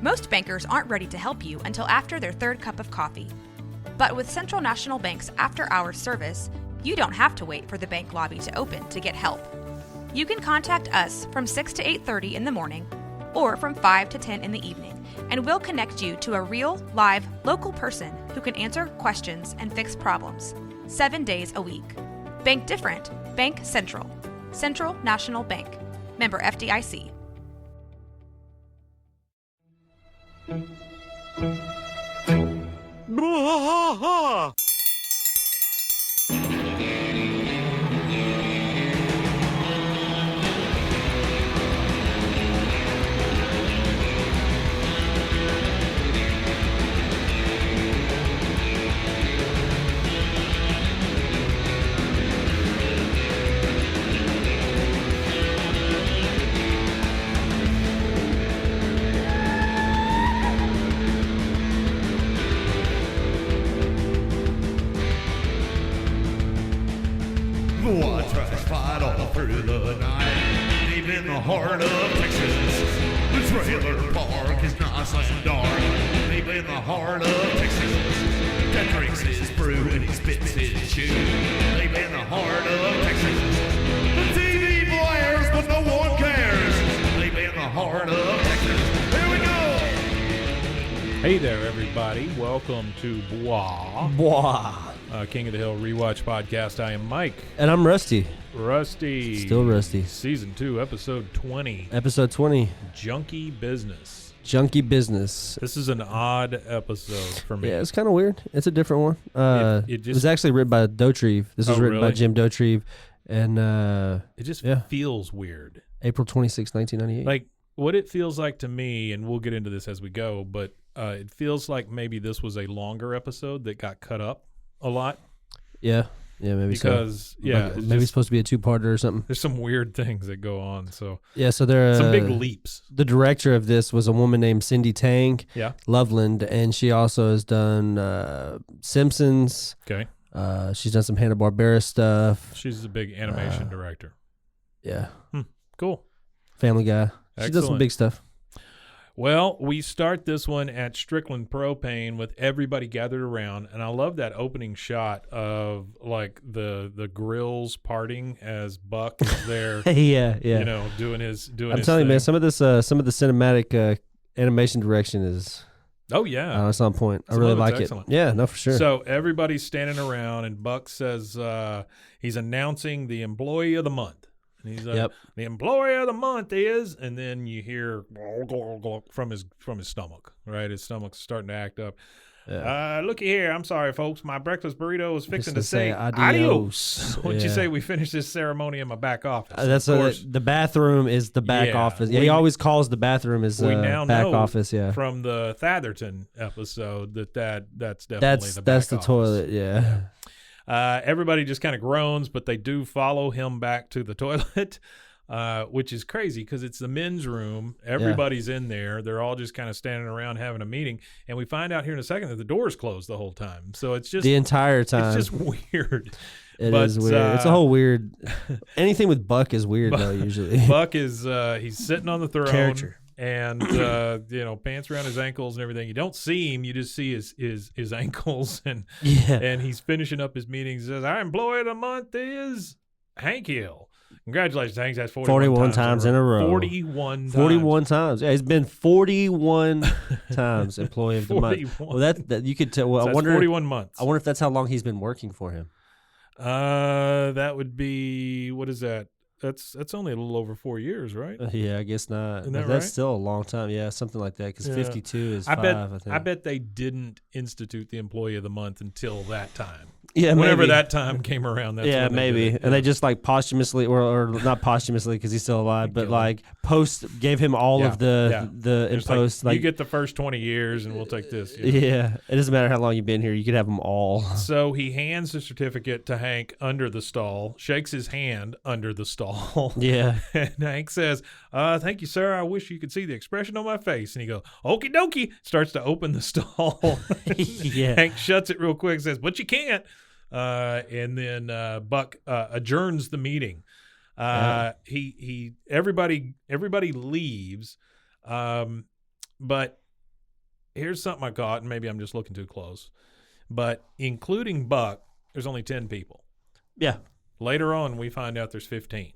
Most bankers aren't ready to help you until after their third cup of coffee. But with Central National Bank's after-hours service, you don't have to wait for the bank lobby to open to get help. You can contact us from 6 to 8:30 in the morning or from 5 to 10 in the evening, and we'll connect you to a real, live, local person who can answer questions and fix problems 7 days a week. Bank different. Bank Central. Central National Bank. Member FDIC. Bwaaa! Bwaaa trash fight all through the night, deep in the heart of Texas. The trailer park is nice and dark, deep in the heart of Texas. That drinks his brew and he spits his chew, deep in the heart of Texas. The TV blares, but no one cares, deep in the heart of Texas. Here we go! Hey there, everybody. Welcome to Bwaaa. Bwaaa. King of the Hill Rewatch Podcast. I am Mike. And I'm Rusty. Rusty. Still Rusty. Season 2, Episode 20. Episode 20. Junkie Business. Junkie Business. This is an odd episode for me. Yeah, it's kind of weird. It's a different one. It was actually written by Dauterive. This was written by really? Jim Dauterive. And It just feels weird. April 26, 1998. Like, what it feels like to me, and we'll get into this as we go, but it feels like maybe this was a longer episode that got cut up a lot. Yeah, maybe because, maybe it's supposed to be a two-parter or something. There's some weird things that go on. So yeah, so there some big leaps. The director of this was a woman named Cyndi Tang Wesley, and she also has done Simpsons. Okay. She's done some Hanna-Barbera stuff. She's a big animation director. Yeah. Cool. Family Guy. She does some big stuff. Well, we start this one at Strickland Propane with everybody gathered around, and I love that opening shot of like the grills parting as Buck is there. yeah. You know, doing his. I'm telling you, man, some of the cinematic animation direction is. Oh yeah, it's on point. I really like it. Yeah, no, for sure. So everybody's standing around, and Buck says he's announcing the employee of the month. And he's like, the employee of the month is, and then you hear from his stomach, right? His stomach's starting to act up. Yeah. Looky here. I'm sorry, folks. My breakfast burrito was fixing to say adios. What'd you say we finish this ceremony in my back office? That's the bathroom is the back office. Yeah, he always calls the bathroom his back office. Yeah, from the Thatherton episode that's definitely the back that's the office. Toilet. Yeah. Everybody just kind of groans, but they do follow him back to the toilet, which is crazy because it's the men's room. Everybody's in there. They're all just kind of standing around having a meeting. And we find out here in a second that the door's closed the whole time. So it's just the entire time. It's just weird. It is weird. It's a whole weird. Anything with Buck is weird though. Usually, Buck is he's sitting on the throne. Character. And pants around his ankles and everything. You don't see him; you just see his ankles, and he's finishing up his meetings. He says, "Our employee of the month is Hank Hill. Congratulations, Hank. That's 41 times in a row. 41 times. Yeah, he's been 41 times employee of the month. Well, that you could tell. Well, so I wonder 41 months. I wonder if that's how long he's been working for him. That would be, what is that? That's only a little over 4 years, right? Yeah, I guess not. Isn't that that's right? still a long time. Yeah, something like that. Because 52 is 5. I think. I bet they didn't institute the employee of the month until that time. Yeah, whenever maybe. that time came around. That's when maybe. did it. And they just like posthumously, or not posthumously because he's still alive, but like gave him all of the impost. Like, you get the first 20 years, and we'll take this. You know? Yeah, it doesn't matter how long you've been here. You could have them all. So he hands the certificate to Hank under the stall, shakes his hand under the stall. Yeah. And Hank says, "Thank you, sir. I wish you could see the expression on my face." And he goes, "Okie dokie." Starts to open the stall. Yeah. Hank shuts it real quick, says, "But you can't." And then Buck adjourns the meeting. Everybody leaves, but here's something I caught, and maybe I'm just looking too close, but including Buck, there's only 10 people. Yeah. Later on, we find out there's 15.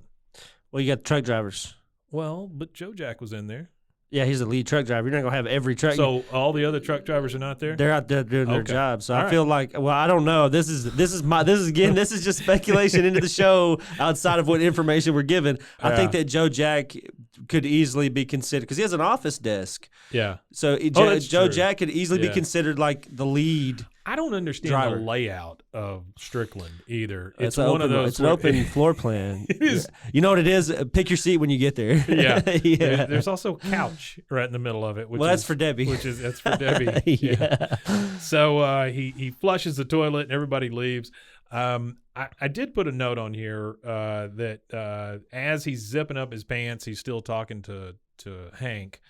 Well, you got truck drivers. Well, but Joe Jack was in there. Yeah, he's the lead truck driver. You're not going to have every truck. So all the other truck drivers are not there? They're out there doing their Okay. job. So All I feel like, well, I don't know. This is just speculation into the show outside of what information we're given. I think that Joe Jack could easily be considered because he has an office desk. Yeah. So that's Joe true. Jack could easily be considered like the lead. I don't understand driver. the layout of Strickland either. It's one of those. It's an open floor plan. It is. You know what it is? Pick your seat when you get there. Yeah. Yeah. There's also a couch right in the middle of it. Which Well, that's is, for Debbie. That's for Debbie. Yeah. So he flushes the toilet and everybody leaves. I did put a note on here that as he's zipping up his pants, he's still talking to Hank.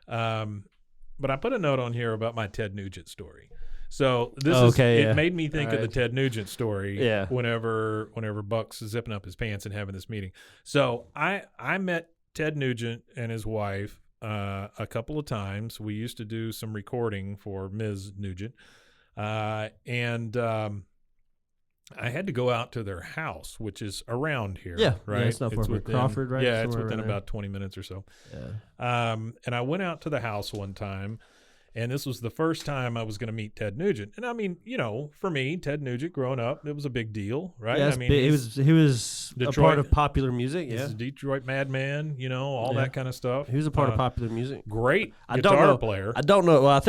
But I put a note on here about my Ted Nugent story. So it made me think of the Ted Nugent story. Yeah. Whenever Buck's zipping up his pants and having this meeting. So I met Ted Nugent and his wife a couple of times. We used to do some recording for Ms. Nugent, and I had to go out to their house, which is around here. Yeah, right. Yeah, it's not far from Crawford, right? Yeah, it's Somewhere within around about 20 minutes or so. Yeah. And I went out to the house one time. And this was the first time I was going to meet Ted Nugent. And I mean, for me, Ted Nugent growing up, it was a big deal, right? Yeah, I mean, he was Detroit, a part of popular music. He's Yeah, a Detroit madman, all that kind of stuff. he was a part of popular music. Great I guitar don't know, player. I don't know. Well,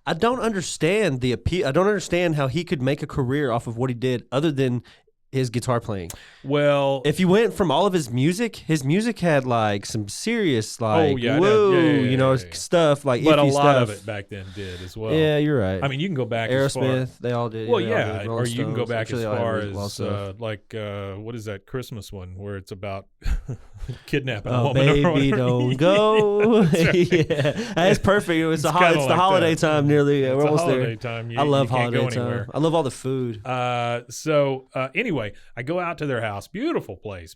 I don't understand the appeal. I don't understand how he could make a career off of what he did, other than his guitar playing. Well, If you went from all of his music had like some serious like stuff like but a iffy lot stuff. of it back then did as well. Yeah, you're right. I mean, you can go back as far. Aerosmith, they all did. Well, they all yeah, did. or Rolling you can go Stones. back I'm as sure they all far did well as stuff. what is that Christmas one where it's about kidnapping a Oh, woman? or baby, whatever. don't go. That's right. Yeah, that's perfect. It's kinda the like holiday that. time nearly. It's We're a almost holiday there. time. I love you can't holiday go anywhere. time. I love all the food. So anyway, I go out to their house. Beautiful place.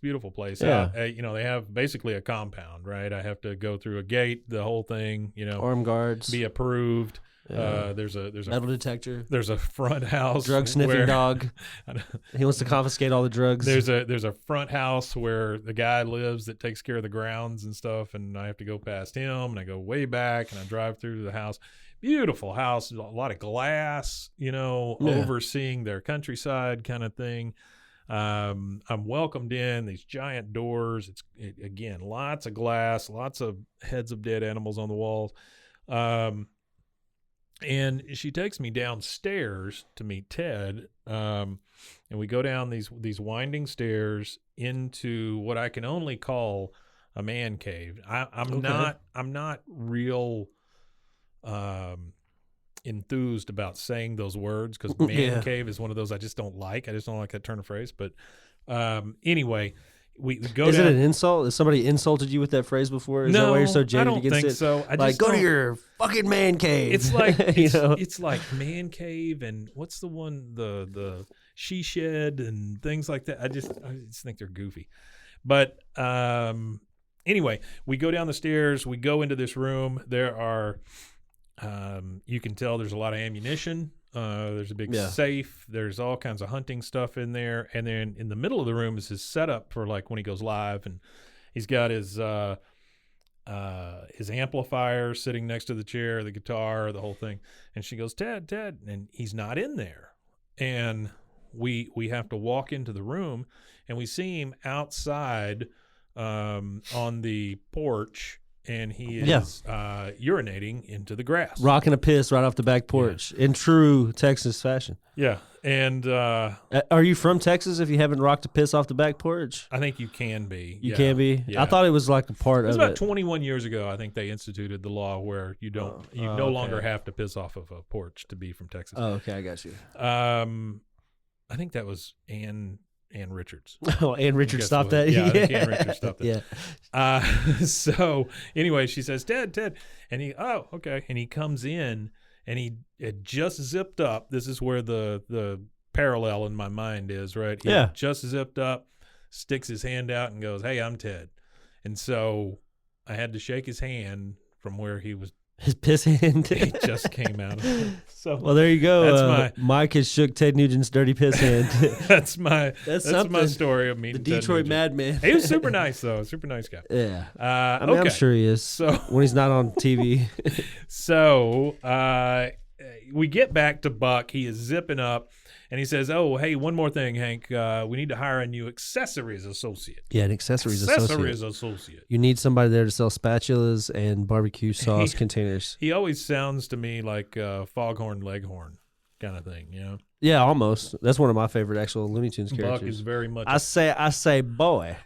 Yeah. They have basically a compound, right? I have to go through a gate, the whole thing, Armed guards. be approved. Yeah. There's a metal detector. there's a front house, Drug sniffing where- dog. He wants to confiscate all the drugs. There's a front house where the guy lives that takes care of the grounds and stuff, and I have to go past him, and I go way back, and I drive through the house. Beautiful house, a lot of glass, overseeing their countryside kind of thing. I'm welcomed in, these giant doors. Again, lots of glass, lots of heads of dead animals on the walls. And she takes me downstairs to meet Ted. And we go down these winding stairs into what I can only call a man cave. I'm not real enthused about saying those words because man cave is one of those I just don't like. I just don't like that turn of phrase. But anyway, we go. Is down. it an insult? Has somebody insulted you with that phrase before? Is that why you're so jaded I don't against think it? so. I Like, just go to don't- your fucking man cave. It's like you know? it's like man cave and what's the one the she shed and things like that. I just think they're goofy. But anyway, we go down the stairs. We go into this room. There are you can tell there's a lot of ammunition. There's a big safe. There's all kinds of hunting stuff in there. And then in the middle of the room is his setup for like when he goes live, and he's got his amplifier sitting next to the chair, the guitar, the whole thing. And she goes, Ted, and he's not in there. And we have to walk into the room, and we see him outside on the porch, and he is urinating into the grass. Rocking a piss right off the back porch in true Texas fashion. Yeah. And are you from Texas if you haven't rocked a piss off the back porch? I think you can be. You can be? Yeah. I thought it was like a part it was of about it. 21 years ago, I think they instituted the law where you no longer have to piss off of a porch to be from Texas. Oh, okay, I got you. I think that was Ann Richards. Oh, Ann Richards stopped that? Yeah, I think Ann Richards stopped that. Yeah. So anyway, she says, Ted. And he, oh, okay. And he comes in, and he had just zipped up. This is where the parallel in my mind is, right? He had just zipped up, sticks his hand out and goes, hey, I'm Ted. And so I had to shake his hand from where he was His piss hand. It just came out of it. So well, there you go. That's Mike has shook Ted Nugent's dirty piss hand. that's my something. story of meeting The Ted Detroit Nugent. Madman. He was super nice though, super nice guy. Yeah. I okay. mean, I'm sure he is. So when he's not on TV. So we get back to Buck. He is zipping up, and he says, "Oh, hey, one more thing, Hank. We need to hire a new accessories associate." Yeah, an accessories associate. You need somebody there to sell spatulas and barbecue sauce containers. He always sounds to me like Foghorn Leghorn kind of thing, you know? Yeah, almost. That's one of my favorite actual Looney Tunes characters. Buck is very much. I say, boy.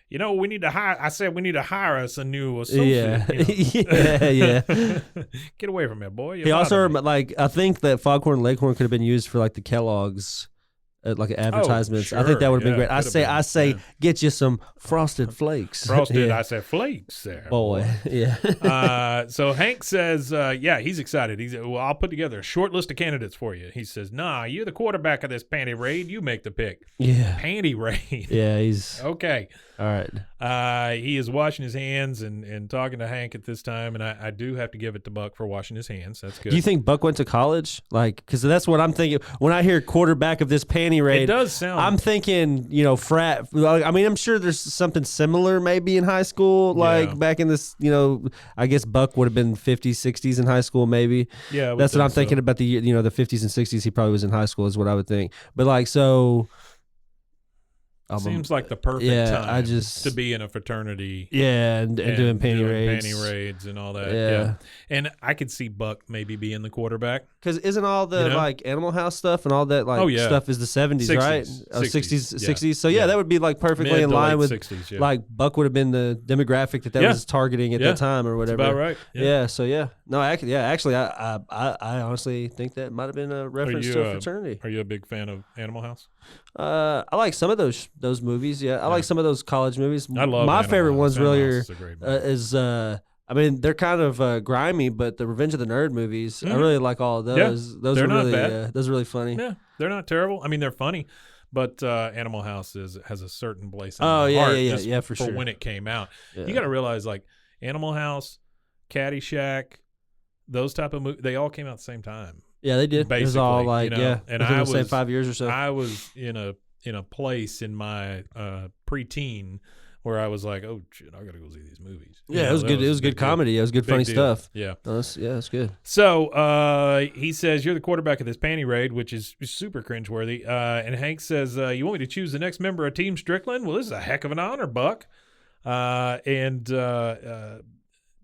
You know, we need to hire. I said we need to hire us a new associate. Yeah, you know? yeah. Get away from me, boy. He also I think that Foghorn Leghorn could have been used for like the Kellogg's. Like advertisements. Sure. I think that would have been great. I say, yeah. Get you some Frosted Flakes. Frosted, yeah. I said flakes there. Boy. Yeah. So Hank says, yeah, he's excited. He said, well, I'll put together a short list of candidates for you. He says, nah, you're the quarterback of this panty raid. You make the pick. Yeah. Panty raid. Yeah, he's. Okay. All right. He is washing his hands and talking to Hank at this time, and I do have to give it to Buck for washing his hands. That's good. Do you think Buck went to college? Like, because that's what I'm thinking. When I hear quarterback of this panty raid, it does sound. I'm thinking, frat. I mean, I'm sure there's something similar maybe in high school, like back in this, I guess Buck would have been 50s, 60s in high school maybe. Yeah, that's what I'm thinking about the 50s and 60s. He probably was in high school is what I would think. But like, so. Seems like the perfect time to be in a fraternity. Yeah, and doing panty raids and all that. Yeah. And I could see Buck maybe being the quarterback. Because isn't all the like Animal House stuff and all that stuff is the 70s, 60s, right? 60s, 60s. So that would be like perfectly in line with 60s, like Buck would have been the demographic that was targeting at that time or whatever. That's about right. Yeah. So No, actually, I honestly think that might have been a reference to a fraternity. Are you a big fan of Animal House? I like some of those movies. Yeah, I like some of those college movies. I love my Animal favorite House. ones. Really is I mean, they're kind of grimy, but the Revenge of the Nerd movies, I really like all of those. Yeah, those are really not bad. Those are really funny. Yeah, they're not terrible. I mean, they're funny, but Animal House has a certain place in my heart. Yeah, for sure. When it came out, Yeah. You got to realize like Animal House, Caddyshack, those type of movies, they all came out at the same time. Yeah, they did. Basically, it was all like and I was the same 5 years or so. I was in a place in my preteen where I was like, oh shit, I gotta go see these movies. Yeah, it was good. It was good comedy. It was good, funny stuff. Yeah, it's good. So he says you're the quarterback of this panty raid, which is super cringeworthy. And Hank says, you want me to choose the next member of Team Strickland? Well, this is a heck of an honor, Buck.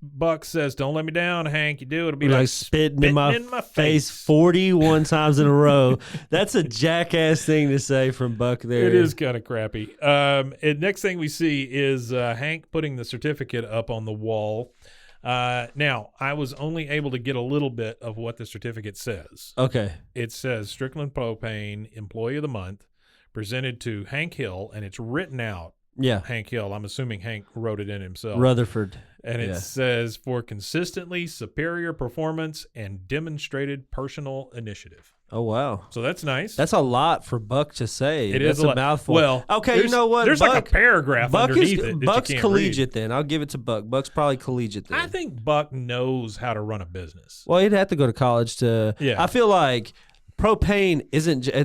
Buck says, don't let me down, Hank. You do, it'll be like spitting in my face 41 times in a row. That's a jackass thing to say from Buck there. It is kind of crappy. And next thing we see is Hank putting the certificate up on the wall. Now, I was only able to get a little bit of what the certificate says. Okay. It says Strickland Propane Employee of the Month presented to Hank Hill, and it's written out. Yeah. Hank Hill. I'm assuming Hank wrote it in himself. Rutherford. And it says for consistently superior performance and demonstrated personal initiative. Oh, wow. So that's nice. That's a lot for Buck to say. It is a mouthful. Well, okay, you know what? There's Buck, like a paragraph Buck underneath it that Buck's you can't collegiate read. then. I'll give it to Buck. Buck's probably collegiate then. I think Buck knows how to run a business. Well, he'd have to go to college to. Yeah. I feel like propane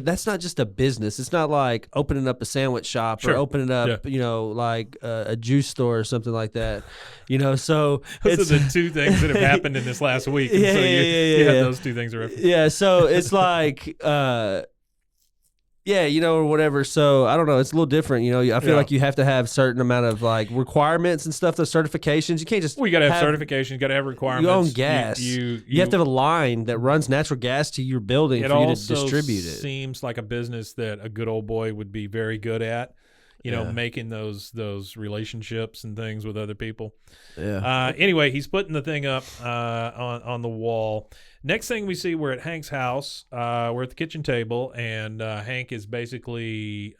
that's not just a business. It's not like opening up a sandwich shop or opening up, like a juice store or something like that. So those are the two things that have happened in this last week. And so you had those two things referenced. Yeah, so it's like or whatever. So I don't know. It's a little different. I feel like you have to have certain amount of like requirements and stuff. Those certifications. You can't just. Well, you got to have certifications. You got to have requirements. You own gas. You have to have a line that runs natural gas to your building for you to distribute it. It seems like a business that a good old boy would be very good at. Making those relationships and things with other people. Yeah. Anyway, he's putting the thing up on the wall. Next thing we see, we're at Hank's house. We're at the kitchen table, and Hank is basically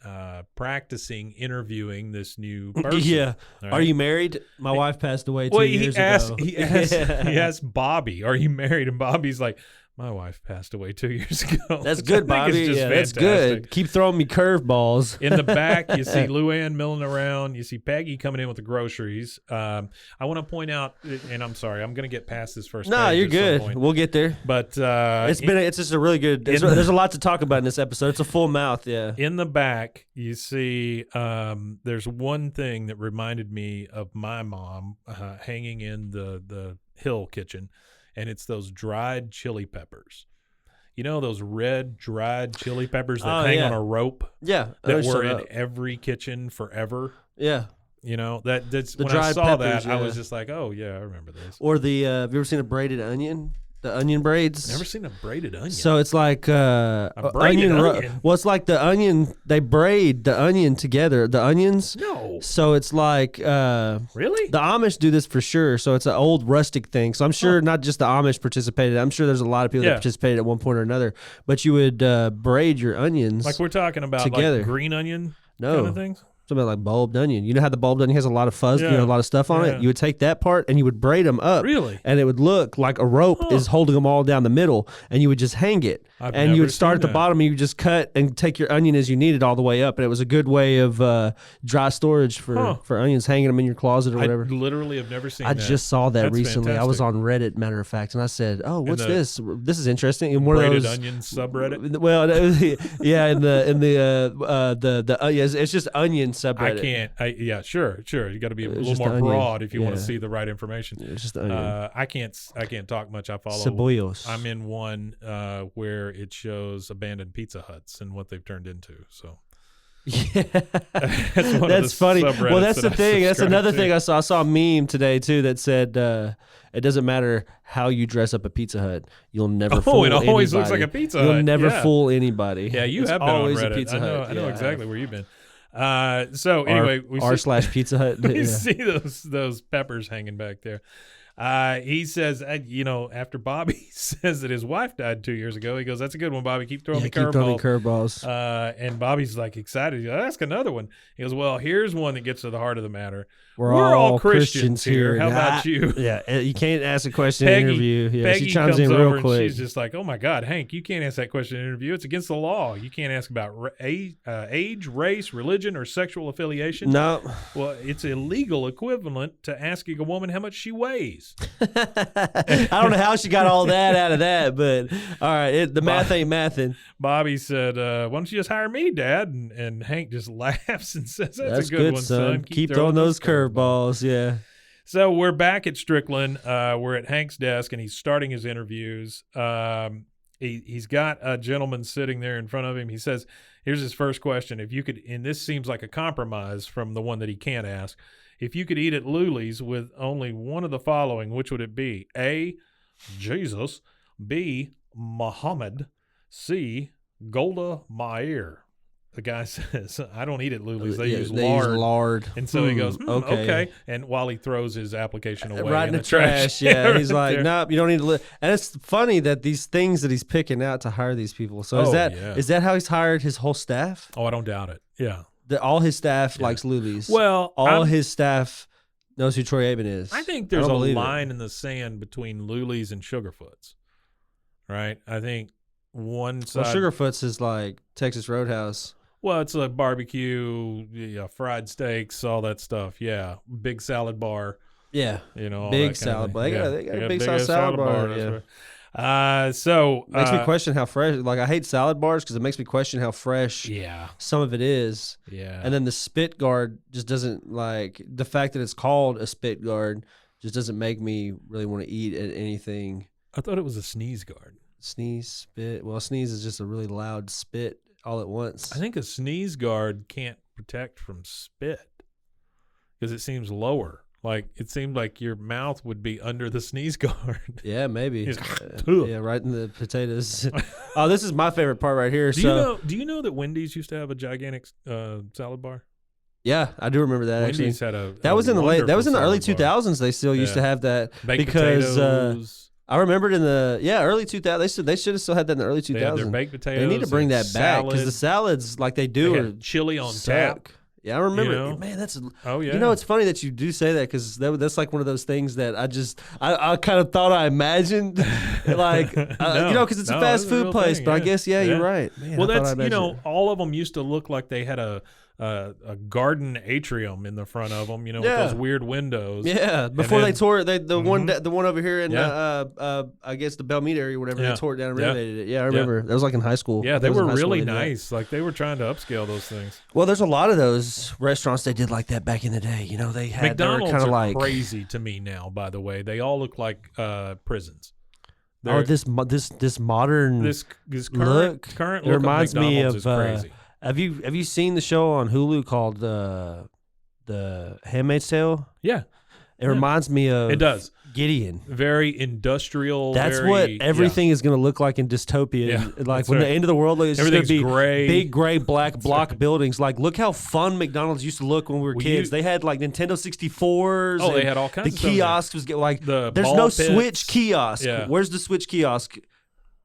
practicing interviewing this new person. Yeah. Right? Are you married? My wife passed away 2 years ago. He asked Bobby, "Are you married?" And Bobby's like, My wife passed away 2 years ago. That's good, Bobby. Yeah, that's good. Keep throwing me curveballs. In the back, you see Luann milling around. You see Peggy coming in with the groceries. I want to point out, and I'm sorry, I'm going to get past this first. No, you're good. We'll get there. But it's just a really good. There's a lot to talk about in this episode. It's a full mouth. Yeah. In the back, you see there's one thing that reminded me of my mom hanging in the Hill kitchen. And it's those dried chili peppers. You know those red dried chili peppers that hang on a rope? Yeah. That were in every kitchen forever? Yeah. You know, that's the when dried I saw peppers, that, I was just like, oh, yeah, I remember this. Or the, have you ever seen a braided onion? The onion braids. Never seen a braided onion. So it's like a braided onion. Well, it's like the onion. They braid the onion together. The onions. No. So it's like really the Amish do this for sure. So it's an old rustic thing. So I'm sure not just the Amish participated. I'm sure there's a lot of people that participated at one point or another. But you would braid your onions like we're talking about together. Like green onion kind of things. Something like bulbed onion. You know how the bulbed onion has a lot of fuzz, a lot of stuff on it? You would take that part and you would braid them up. Really? And it would look like a rope is holding them all down the middle, and you would just hang it. And you would start at the bottom, and you would just cut and take your onion as you need it all the way up. And it was a good way of dry storage for onions, hanging them in your closet or whatever. I literally have never seen that. I just saw that recently. Fantastic. I was on Reddit, matter of fact, and I said, "Oh, what's this? This is interesting." In one braided of those onion subreddit. Well, it's just onion subreddit. I can't. Yeah, sure. You got to be a little more broad if you want to see the right information. It's just onion. I can't talk much. I follow. Cebollos. I'm in one where it shows abandoned Pizza Huts and what they've turned into. So. Yeah, that's funny. Well, that's the thing. That's another thing I saw. I saw a meme today too that said it doesn't matter how you dress up a Pizza Hut, you'll never fool anybody. It always looks like a Pizza Hut. You'll never fool anybody. Yeah, you have been always on Reddit. a Pizza Hut. I know exactly where you've been. So anyway, we r/Pizza Hut. We see those peppers hanging back there. He says, after Bobby says that his wife died 2 years ago, he goes, "That's a good one, Bobby. Keep throwing me curveballs." And Bobby's like excited. He goes, "Ask another one." He goes, "Well, here's one that gets to the heart of the matter. We're all Christians here. How about you?" Yeah, you can't ask a question in an interview. Yeah, Peggy she chimes comes in over real quick. And she's just like, "Oh my God, Hank, you can't ask that question in an interview. It's against the law. You can't ask about age, race, religion, or sexual affiliation." No. Well, it's illegal equivalent to asking a woman how much she weighs. I don't know how she got all that out of that, but all right, the math ain't mathin'. Bobby said, "Why don't you just hire me, Dad?" And Hank just laughs and says, "That's a good one, son. Keep throwing those curveballs." Yeah. So we're back at Strickland. We're at Hank's desk, and he's starting his interviews. He's got a gentleman sitting there in front of him. He says, "Here's his first question. If you could," and this seems like a compromise from the one that he can't ask. "If you could eat at Luli's with only one of the following, which would it be? A, Jesus. B, Muhammad. C, Golda Meir." The guy says, "I don't eat at Luli's. They use lard. And so he goes, okay. And while he throws his application away right in the trash. Yeah, he's like, "Nope, you don't need to live." And it's funny that these things that he's picking out to hire these people. So is that how he's hired his whole staff? Oh, I don't doubt it. Yeah. All his staff likes Luli's. Well, his staff knows who Troy Aben is. I think there's a line in the sand between Luli's and Sugarfoot's, right? I think one side. Well, Sugarfoot's is like Texas Roadhouse. Well, it's like barbecue, fried steaks, all that stuff. Yeah, big salad bar. Yeah, all big that salad bar. They got a big salad bar. Yeah. So makes me question how fresh. Like, I hate salad bars because it makes me question how fresh. Some of it is. Yeah. And then the spit guard just doesn't, like, the fact that it's called a spit guard just doesn't make me really want to eat at anything. I thought it was a sneeze guard. Sneeze, spit. Well, sneeze is just a really loud spit all at once. I think a sneeze guard can't protect from spit because it seems lower. Like, it seemed like your mouth would be under the sneeze guard. Yeah, maybe. Yeah, right in the potatoes. Oh, this is my favorite part right here. Do you know that Wendy's used to have a gigantic salad bar? Yeah, I do remember that. Wendy's actually had that was in the early bar. 2000s. They still used to have that baked because potatoes. I remembered in the early 2000s. They should have still had that in the early 2000s. They had their baked potatoes. They need to bring that back because the salads like they do are chili on tap. Yeah, I remember. Man, that's. Oh yeah. It's funny that you do say that because that's like one of those things that I kind of thought I imagined Like, because it's a fast food place. But I guess, you're right. Man, well, that's, all of them used to look like they had a garden atrium in the front of them, with those weird windows. Yeah, before they tore it, the one over here in I guess the Belmead area or whatever, they tore it down and renovated it. Yeah, I remember. That was like in high school. Yeah, they were really nice. Like they were trying to upscale those things. Well, there's a lot of those restaurants they did like that back in the day. They had McDonald's kind of are crazy to me now. By the way, they all look like prisons. This modern this current look reminds of McDonald's me of is crazy. Have you seen the show on Hulu called The Handmaid's Tale? Yeah. It reminds me of it does. Gideon. Very industrial. That's what everything is going to look like in dystopia. Yeah, like when the end of the world is going to be gray. Big gray black block buildings. Like look how fun McDonald's used to look when we were kids. They had like Nintendo 64s. Oh, they had all kinds of stuff. The kiosks was like there's no pits. Switch kiosk. Yeah. Where's the Switch kiosk?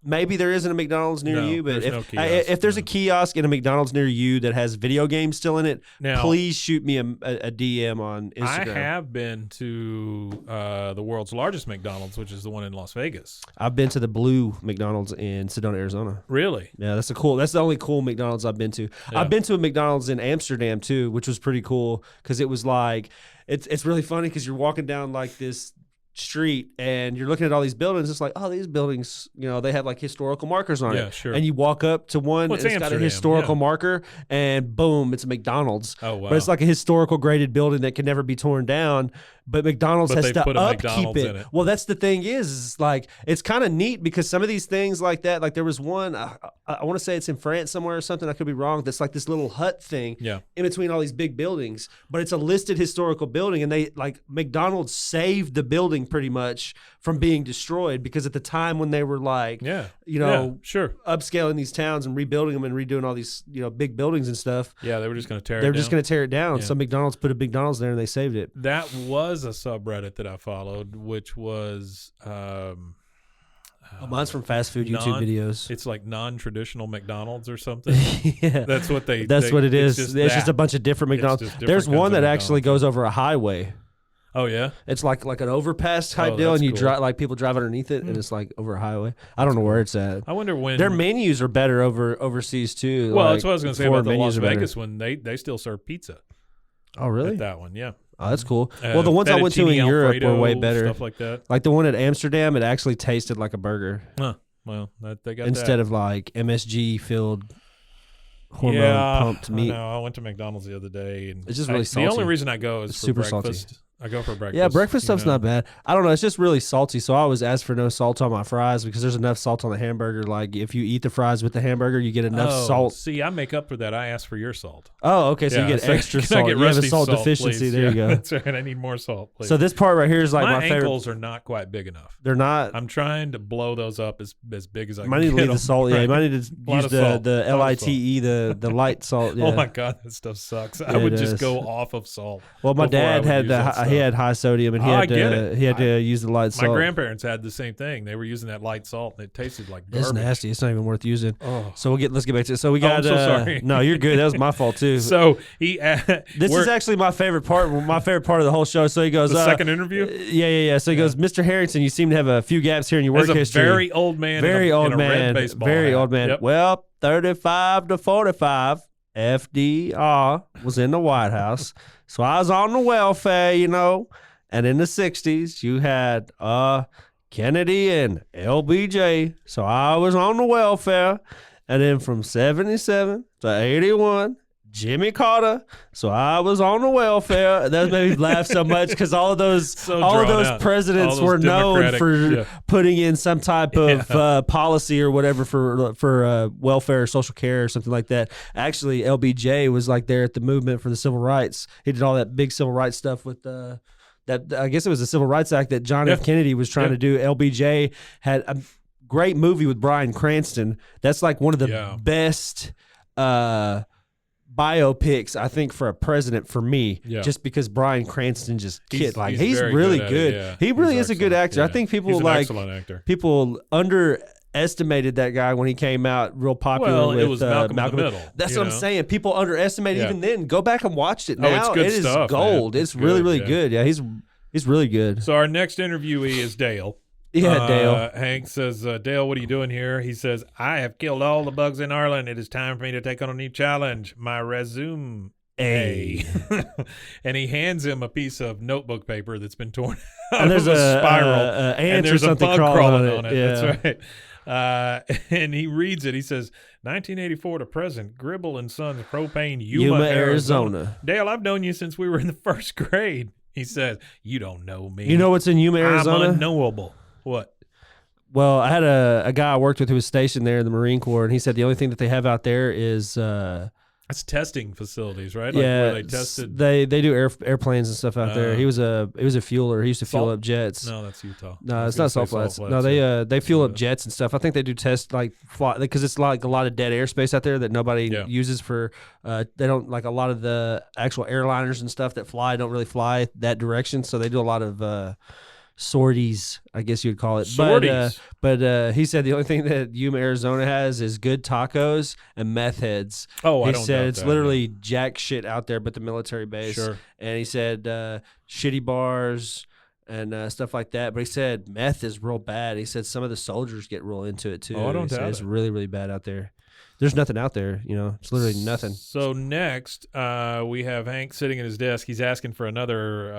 Maybe there isn't a McDonald's near you, but if there's a kiosk in a McDonald's near you that has video games still in it, please shoot me a DM on Instagram. I have been to the world's largest McDonald's, which is the one in Las Vegas. I've been to the Blue McDonald's in Sedona, Arizona. Really? Yeah, that's the only cool McDonald's I've been to. Yeah. I've been to a McDonald's in Amsterdam too, which was pretty cool because it was like it's really funny because you're walking down like this street and you're looking at all these buildings. It's like, oh, these buildings, they have like historical markers on it. Sure. And you walk up to one, and it's got a historical marker, and boom, it's a McDonald's. Oh wow! But it's like a historical graded building that can never be torn down. But McDonald's has to upkeep it. Well, that's the thing is like it's kind of neat because some of these things like that, like there was one, I want to say it's in France somewhere or something. I could be wrong. That's like this little hut thing in between all these big buildings, but it's a listed historical building, and they like McDonald's saved the building pretty much from being destroyed because at the time when they were like, upscaling these towns and rebuilding them and redoing all these, big buildings and stuff. Yeah, they were just going to tear it down. They were just going to tear it down. Yeah. So McDonald's put a McDonald's there and they saved it. That was a subreddit that I followed, which was mine's from fast food YouTube videos. It's like non-traditional McDonald's or something. Yeah, that's what it is. It's just a bunch of different McDonald's. There's one that actually goes over a highway. Oh yeah, it's like an overpass type deal, and you drive like people drive underneath it, and it's like over a highway. I don't know where it's at. I wonder when their menus are better overseas too. Well, that's what I was going to say about the Las Vegas one. They still serve pizza. Oh really? At that one, yeah. Oh, that's cool. Well, the ones I went to in Europe were way better. Stuff like that. Like the one at Amsterdam, it actually tasted like a burger. Huh. Well, they got instead of like MSG filled hormone pumped meat. I went to McDonald's the other day, and it's just really salty. The only reason I go is for super breakfast. Salty. I go for breakfast. Yeah, breakfast stuff's not bad. I don't know. It's just really salty. So I always ask for no salt on my fries because there's enough salt on the hamburger. Like if you eat the fries with the hamburger, you get enough salt. See, I make up for that. I ask for your salt. Oh, okay. So you get extra salt. You have a salt deficiency. Please? There you go. That's right. I need more salt, please. So this part right here is like my favorite. My ankles are not quite big enough. They're not. I'm trying to blow those up as big as I can. Might need to leave the salt. Yeah, you might need to use the LITE, the light salt. Yeah. Oh my God, that stuff sucks. I would just go off of salt. Well, my dad had he had high sodium. And he had to use the light salt. My grandparents had the same thing. They were using that light salt, and it tasted like garbage. It's nasty. It's not even worth using. Oh. So let's get back to it. So we got. I'm so sorry. No, you're good. That was my fault too. So this is actually my favorite part. My favorite part of the whole show. So he goes. The second interview. Yeah. So he goes, Mr. Harrington, you seem to have a few gaps here in your work history. Very old man. Very old man. Very old man. Yep. Well, 35 to 45. FDR was in the White House, so I was on the welfare, And in the 60s, you had Kennedy and LBJ. So I was on the welfare. And then from 77 to 81, Jimmy Carter. So I was on the welfare. That made me laugh so much because all of those presidents were known for putting in some type of policy or whatever for welfare or social care or something like that. Actually, LBJ was like there at the movement for the civil rights. He did all that big civil rights stuff with that. I guess it was the Civil Rights Act that John F. Kennedy was trying to do. LBJ had a great movie with Bryan Cranston. That's like one of the best biopics, I think, for a president for me, just because Bryan Cranston he's really good. He really is a good actor. Yeah. I think people he's an excellent actor. People underestimated that guy when he came out real popular. Well, with it was Malcolm in the Middle. That's what I'm saying. People underestimated even then. Go back and watch it now. It's good it stuff, is gold. Man. It's really, really good. Yeah, he's really good. So our next interviewee is Dale. Yeah, Dale. Hank says, Dale, what are you doing here? He says, I have killed all the bugs in Ireland. It is time for me to take on a new challenge. My resume. And he hands him a piece of notebook paper that's been torn out and there's of a spiral. And there's a bug crawling on it. Yeah. That's right. And he reads it. He says, 1984 to present, Gribble and Sons Propane, Yuma, Arizona. Dale, I've known you since we were in the first grade. He says, you don't know me. You know what's in Yuma, Arizona? I'm unknowable. What? Well, I had a guy I worked with who was stationed there in the Marine Corps, and he said the only thing that they have out there is it's testing facilities, right? Like where they tested. They do airplanes and stuff out there. He was a fueler. He used to fuel up jets. No, that's Utah. No, it's not Salt Flats. No, they fuel up jets and stuff. I think they do test like fly because it's like a lot of dead airspace out there that nobody uses for. They don't like a lot of the actual airliners and stuff that fly don't really fly that direction. So they do a lot of sorties, I guess you would call it. Sorties. But he said the only thing that Yuma, Arizona has is good tacos and meth heads. Oh, he I don't said doubt it's that, literally jack shit out there, but the military base. Sure. And he said shitty bars and stuff like that. But he said meth is real bad. He said some of the soldiers get real into it too. Oh, I don't doubt it's it. really, really bad out there. There's nothing out there, it's literally nothing. So next, we have Hank sitting at his desk. He's asking for another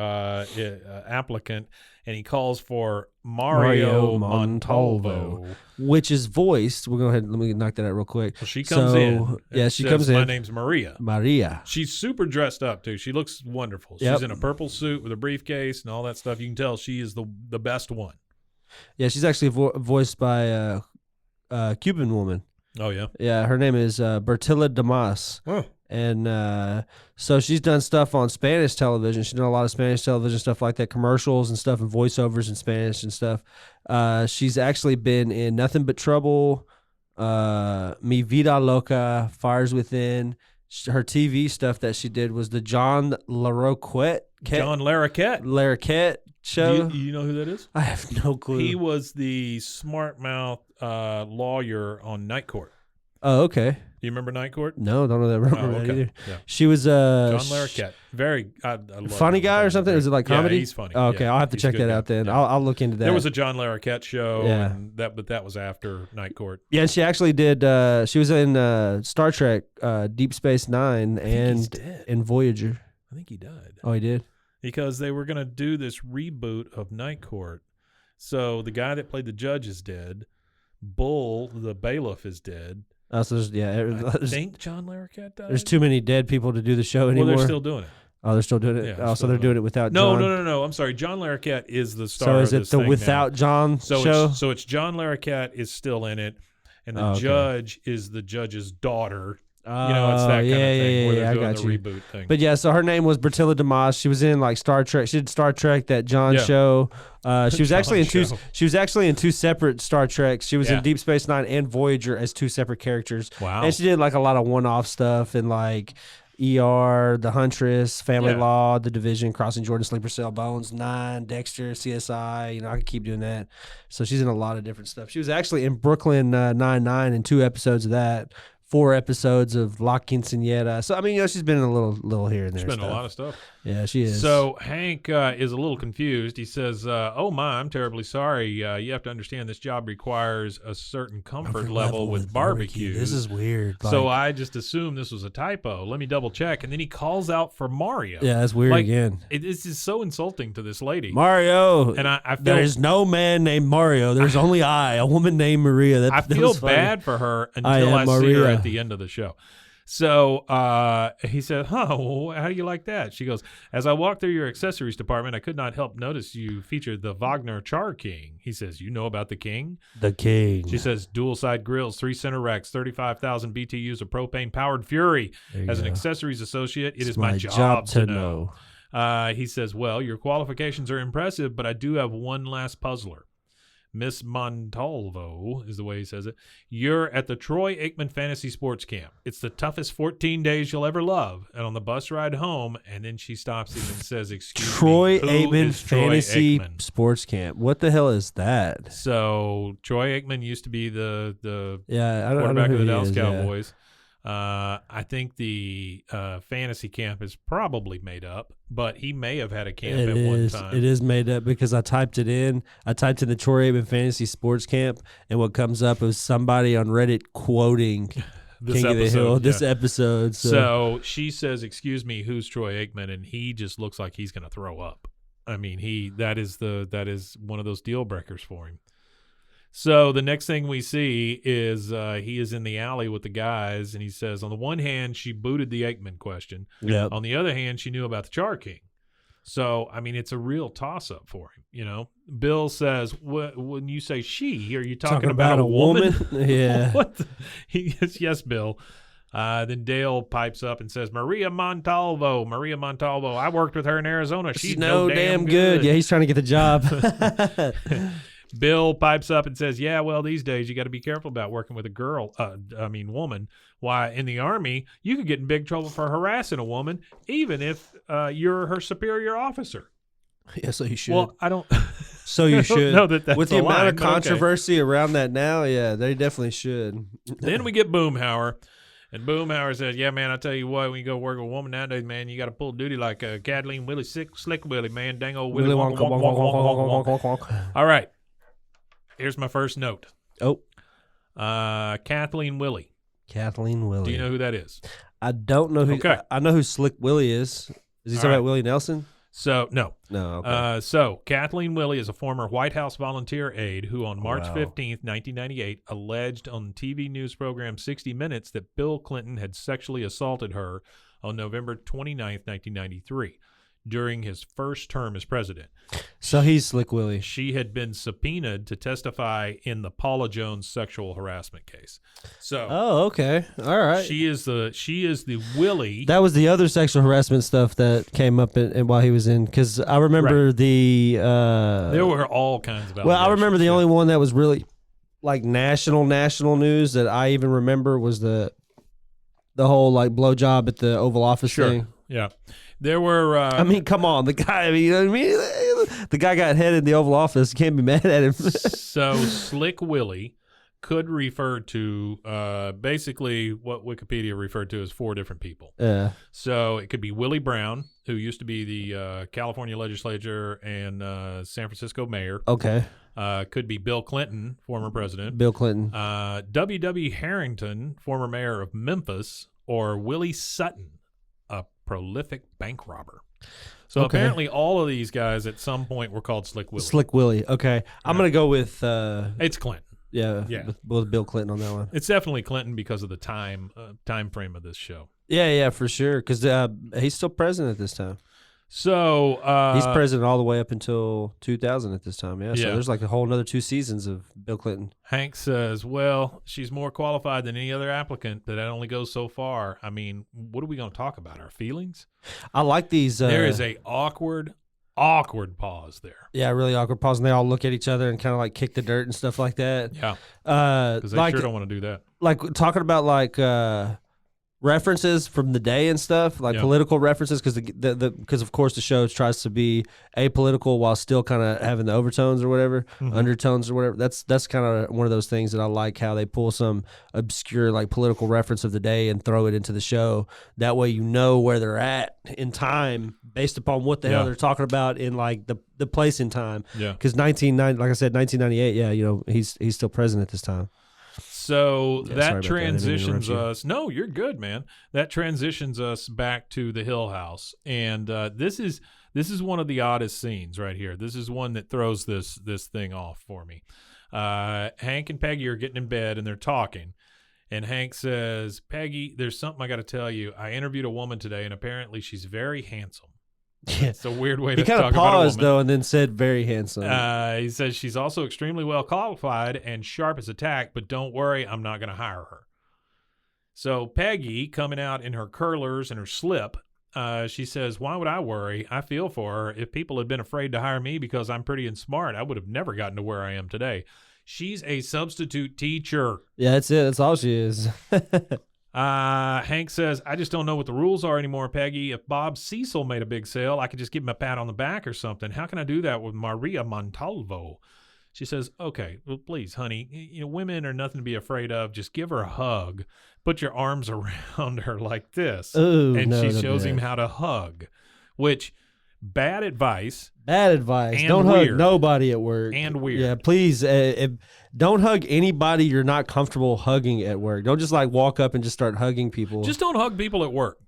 applicant, and he calls for Mario Montalvo. Which is voiced. We'll go ahead and let me knock that out real quick. Well, she comes in. Yeah, she comes in. My name's Maria. Maria. She's super dressed up, too. She looks wonderful. She's in a purple suit with a briefcase and all that stuff. You can tell she is the best one. Yeah, she's actually voiced by a Cuban woman. Oh, yeah? Yeah, her name is Bertila Damas. Oh. And so she's done stuff on Spanish television. She's done a lot of Spanish television stuff like that, commercials and stuff and voiceovers in Spanish and stuff. She's actually been in Nothing But Trouble, Mi Vida Loca, Fires Within. Her TV stuff that she did was the John Larroquette show. You know who that is? I have no clue. He was the smart mouth lawyer on Night Court. Oh, okay. Do you remember Night Court? No, don't know that. Remember that either. Yeah. She was John Larroquette. Very I love funny guy or something. Is it like comedy? Yeah, he's funny. Oh, okay, I'll have to check that out then. Yeah. I'll look into that. There was a John Larroquette show, but that was after Night Court. Yeah, and she actually did. She was in Star Trek, Deep Space Nine, and in Voyager. I think he died. Oh, he did. Because they were going to do this reboot of Night Court. So the guy that played the judge is dead. Bull, the bailiff, is dead. I think John Larroquette died. There's too many dead people to do the show anymore. Well, they're still doing it. Oh, they're still doing it. Yeah, so they're doing it without John. No. I'm sorry. John Larroquette is the star. So is of it this the thing without now. John show? So it's John Larroquette is still in it, and the judge is the judge's daughter. It's that kind of thing where they're doing the reboot thing. But yeah, so her name was Bertila Damas. She was in like Star Trek. She did Star Trek, that John show. She was actually in two. She was actually in two separate Star Treks. She was in Deep Space Nine and Voyager as two separate characters. Wow. And she did like a lot of one-off stuff and like ER, The Huntress, Family Law, The Division, Crossing Jordan, Sleeper Cell, Bones, 9, Dexter, CSI. I could keep doing that. So she's in a lot of different stuff. She was actually in Brooklyn Nine-Nine in 2 episodes of that. 4 episodes of La Quinceañera. So, I mean, she's been in a little here and there. She's been in a lot of stuff. Yeah, she is. So, Hank is a little confused. He says, oh, my, I'm terribly sorry. You have to understand this job requires a certain comfort level with barbecue. This is weird. So, I just assumed this was a typo. Let me double check. And then he calls out for Mario. Yeah, that's weird again. This is so insulting to this lady. Mario. And I feel, there's no man named Mario. There's only a woman named Maria. I feel bad for her until I see her at the end of the show. So he said, well, how do you like that? She goes, as I walked through your accessories department, I could not help notice you featured the Wagner Char King. He says, you know about the King? The King. She says, dual side grills, 3 center racks, 35,000 BTUs of propane powered Fury. As an accessories associate, it is my job to know. He says, well, your qualifications are impressive, but I do have one last puzzler. Miss Montalvo is the way he says it. You're at the Troy Aikman Fantasy Sports Camp. It's the toughest 14 days you'll ever love. And on the bus ride home, and then she stops him and says, excuse Troy me, Aikman Fantasy Sports Camp. What the hell is that? So Troy Aikman used to be the quarterback of the Dallas Cowboys. I think the fantasy camp is probably made up, but he may have had a camp at one time. It is made up because I typed it in. I typed in the Troy Aikman Fantasy Sports Camp, and what comes up is somebody on Reddit quoting King of the Hill this episode. So she says, "Excuse me, who's Troy Aikman?" And he just looks like he's going to throw up. I mean, that is one of those deal breakers for him. So the next thing we see is he is in the alley with the guys, and he says, on the one hand, she booted the Aikman question. Yep. On the other hand, she knew about the Char King. So, I mean, it's a real toss-up for him, you know. Bill says, when you say she, are you talking about a woman? Yeah. What? He says, yes, Bill. Then Dale pipes up and says, Maria Montalvo, I worked with her in Arizona. She's no damn good. Yeah, he's trying to get the job. Bill pipes up and says, yeah, well, these days you got to be careful about working with a woman. Why, in the Army, you could get in big trouble for harassing a woman, even if you're her superior officer. Yeah, so you should. Well, I don't. So you should. know that's with the amount of line, controversy around that now, yeah, they definitely should. Then we get Boomhauer. And Boomhauer says, yeah, man, I tell you what, when you go work with a woman nowadays, man, you got to pull duty like Kathleen Willie, Slick Willie, man, dang old Willie Wonka, Wonka. All right. Here's my first note. Oh. Kathleen Willie. Kathleen Willie. Do you know who that is? I don't know who. Okay. I know who Slick Willie is. Is he talking about Willie Nelson? So, no. No, okay. So, Kathleen Willie is a former White House volunteer aide who on March 15th, 1998, alleged on TV news program 60 Minutes that Bill Clinton had sexually assaulted her on November 29th, 1993, during his first term as president. So he's Slick Willie. She had been subpoenaed to testify in the Paula Jones sexual harassment case. So, okay. All right. She is the Willie. That was the other sexual harassment stuff that came up while he was in, because I remember the there were all kinds of. Well, I remember the only one that was really like national news that I even remember was the whole like blowjob at the Oval Office thing. Yeah. There were. I mean, come on, the guy. I mean, you know what I mean? The guy got head in the Oval Office. You can't be mad at him. So Slick Willie could refer to basically what Wikipedia referred to as 4 different people. Yeah. So it could be Willie Brown, who used to be the California legislature and San Francisco mayor. Okay. Could be Bill Clinton, former president. Bill Clinton. W.W. Harrington, former mayor of Memphis, or Willie Sutton, a prolific bank robber. So apparently all of these guys at some point were called Slick Willie. Slick Willie. Okay. I'm going to go with... it's Clinton. Yeah. With Bill Clinton on that one. It's definitely Clinton because of the time frame of this show. Yeah, for sure. Because he's still president at this time. So he's president all the way up until 2000 at this time. Yeah. So there's like a whole another 2 seasons of Bill Clinton. Hank says, well, she's more qualified than any other applicant, but that only goes so far. I mean, what are we going to talk about? Our feelings? I like these. There is a awkward pause there. Yeah, really awkward pause. And they all look at each other and kind of like kick the dirt and stuff like that. Yeah. Because they sure don't want to do that. Like talking about like references from the day and stuff, like political references, because of course the show tries to be apolitical while still kind of having the overtones or whatever, undertones or whatever. That's kind of one of those things that I like, how they pull some obscure like political reference of the day and throw it into the show. That way you know where they're at in time based upon what the hell they're talking about in like the place in time. Yeah. Because 1998, yeah, you know, he's still president at this time. So that transitions us. No, you're good, man. That transitions us back to the Hill House, and this is one of the oddest scenes right here. This is one that throws this thing off for me. Hank and Peggy are getting in bed and they're talking, and Hank says, "Peggy, there's something I got to tell you. I interviewed a woman today, and apparently she's very handsome." Yeah. It's a weird way to talk about a woman. He kind of paused, though, and then said very handsome. He says she's also extremely well qualified and sharp as a tack, but don't worry, I'm not going to hire her. So Peggy, coming out in her curlers and her slip, she says, why would I worry? I feel for her. If people had been afraid to hire me because I'm pretty and smart, I would have never gotten to where I am today. She's a substitute teacher. Yeah, that's it. That's all she is. Hank says, I just don't know what the rules are anymore, Peggy. If Bob Cecil made a big sale, I could just give him a pat on the back or something. How can I do that with Maria Montalvo? She says, okay, well, please, honey, women are nothing to be afraid of. Just give her a hug. Put your arms around her like this. Ooh, and no, she no, shows no. him how to hug, which bad advice. Bad advice. And Don't weird. hug nobody at work. And weird. Yeah, please. Don't hug anybody you're not comfortable hugging at work. Don't just like walk up and just start hugging people. Just don't hug people at work.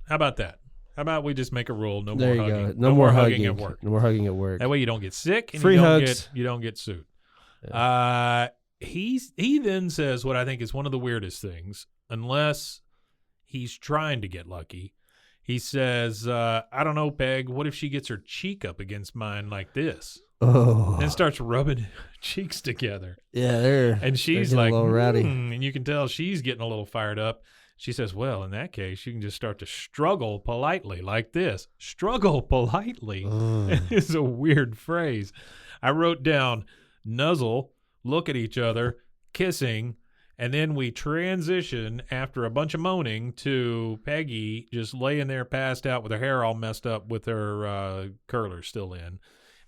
How about that? How about we just make a rule? No there more you hugging. go. No more hugging at work. No more hugging at work. That way you don't get sick and Free hugs. You don't get sued. Yeah. He then says what I think is one of the weirdest things, unless he's trying to get lucky. He says, I don't know, Peg, what if she gets her cheek up against mine like this? Oh. And starts rubbing cheeks together. Yeah, and she's they're like, getting a little rowdy. and you can tell she's getting a little fired up. She says, well, in that case, you can just start to struggle politely like this. Struggle politely is a weird phrase. I wrote down nuzzle, look at each other, kissing, and then we transition after a bunch of moaning to Peggy just laying there passed out with her hair all messed up with her curlers still in.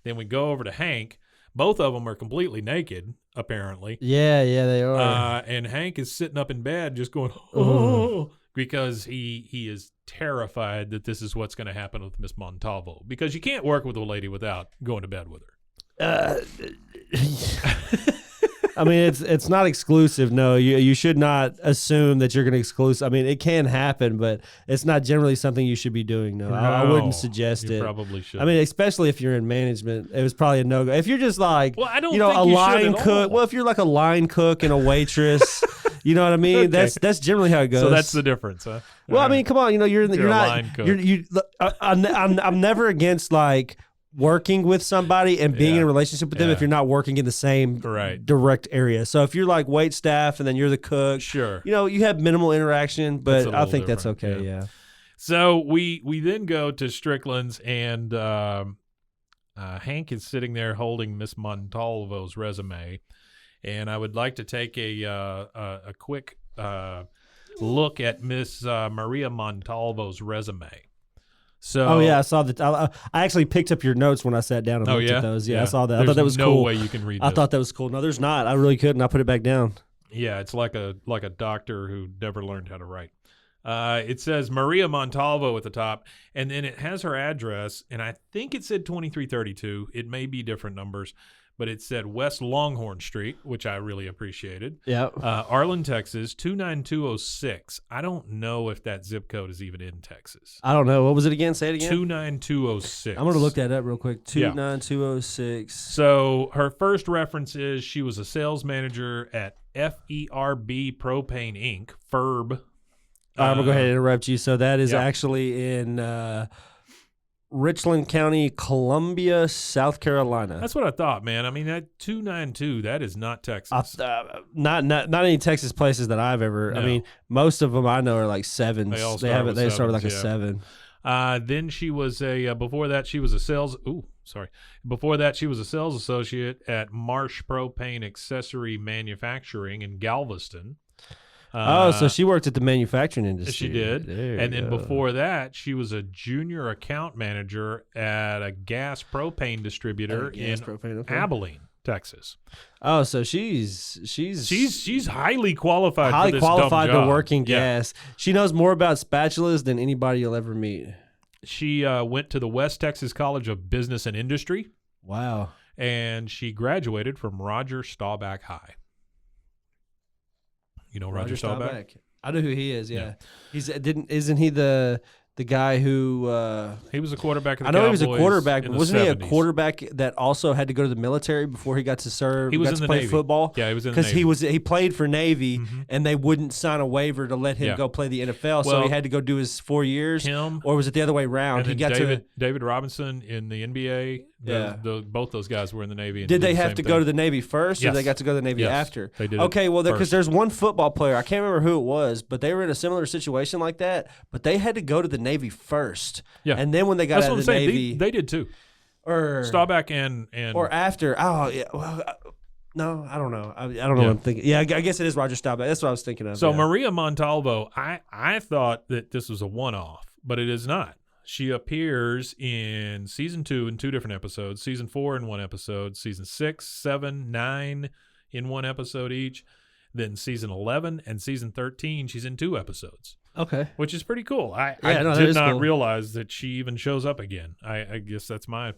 Then we go over to Hank. Both of them are completely naked, apparently. Yeah, they are. And Hank is sitting up in bed just going, oh, because he is terrified that this is what's going to happen with Miss Montalvo. Because you can't work with a lady without going to bed with her. I mean, it's not exclusive. No, you should not assume that you're going to exclusive. I mean, it can happen, but it's not generally something you should be doing. No, I wouldn't suggest you it. Probably should. I mean, especially if you're in management, it was probably a no-go. If you're just like, well, I don't you know, think a you should line at cook. all. Well, if you're like a line cook and a waitress, you know what I mean. Okay. That's generally how it goes. So that's the difference, huh? Well, I mean, come on. You know, you're You're a not. line cook. I'm never against like working with somebody and being in a relationship with them Yeah. if you're not working in the same direct area. So if you're like wait staff and then you're the cook, Sure. you know, you have minimal interaction, That's but a I little think that's different, okay. Yeah. So we then go to Strickland's, and Hank is sitting there holding Miss Montalvo's resume, and I would like to take a quick look at Miss Maria Montalvo's resume. So, Oh yeah, I saw that. I actually picked up your notes when I sat down and looked at those. Yeah, I saw that. I There's thought that was no cool. way you can read I this. thought that was cool. No, there's not. I really couldn't. I put it back down. Yeah, it's like a doctor who never learned how to write. It says Maria Montalvo at the top, and then it has her address, and I think it said 2332. It may be different numbers, but it said West Longhorn Street, which I really appreciated. Yeah. Arlen, Texas, 29206. I don't know if that zip code is even in Texas. I don't know. What was it again? Say it again. 29206. I'm going to look that up real quick. Yeah. 29206. So her first reference is she was a sales manager at FERB Propane Inc., FERB. I'm going to go ahead and interrupt you. So that is Yeah. actually in Richland County, Columbia, South Carolina. That's what I thought, man. I mean, that 292, that is not Texas. Not any Texas places that I've ever. No. I mean, most of them I know are like sevens. They all They start have it. with They start with like sevens, a yeah. 7. Then she was before that, she was a sales. Before that, she was a sales associate at Marsh Propane Accessory Manufacturing in Galveston. So she worked at the manufacturing industry. She did. There And you then go. before that, she was a junior account manager at a gas propane distributor in Abilene, Texas. Oh, so she's highly qualified. For this dumb to job. work in Yeah. gas. She knows more about spatulas than anybody you'll ever meet. She went to the West Texas College of Business and Industry. Wow. And she graduated from Roger Staubach High. You know Roger Staubach? I know who he is. Yeah. Isn't he the guy who he was a quarterback. Of the I know he was a Cowboys quarterback, in but the wasn't he a 70s. quarterback that also had to go to the military before he got to serve? He was got in to the play Navy. football. Yeah, he was in the because Navy. he played for Navy, and they wouldn't sign a waiver to let him go play the NFL, so Well, he had to go do his 4 years. Him, or was it the other way around? and He then got David Robinson in the NBA. Both those guys were in the Navy. And Did they the have same to thing. go to the Navy first, or Yes. they got to go to the Navy Yes, after? they did. Okay, well, because first. there's one football player, I can't remember who it was, but they were in a similar situation like that, but they had to go to the Navy first. Yeah. And then when they got That's out what of I'm the saying. Navy. They did too. or Staubach and or after. Oh, yeah. Well, no, I don't know. I don't know what I'm thinking. Yeah, I guess it is Roger Staubach. That's what I was thinking of. So yeah. Maria Montalvo, I thought that this was a one-off, but it is not. She appears in season 2 in 2 different episodes, season 4 in 1 episode, season 6, 7, 9 in 1 episode each. Then season 11 and season 13, she's in 2 episodes. Okay. Which is pretty cool. I did not realize that she even shows up again. I guess that's my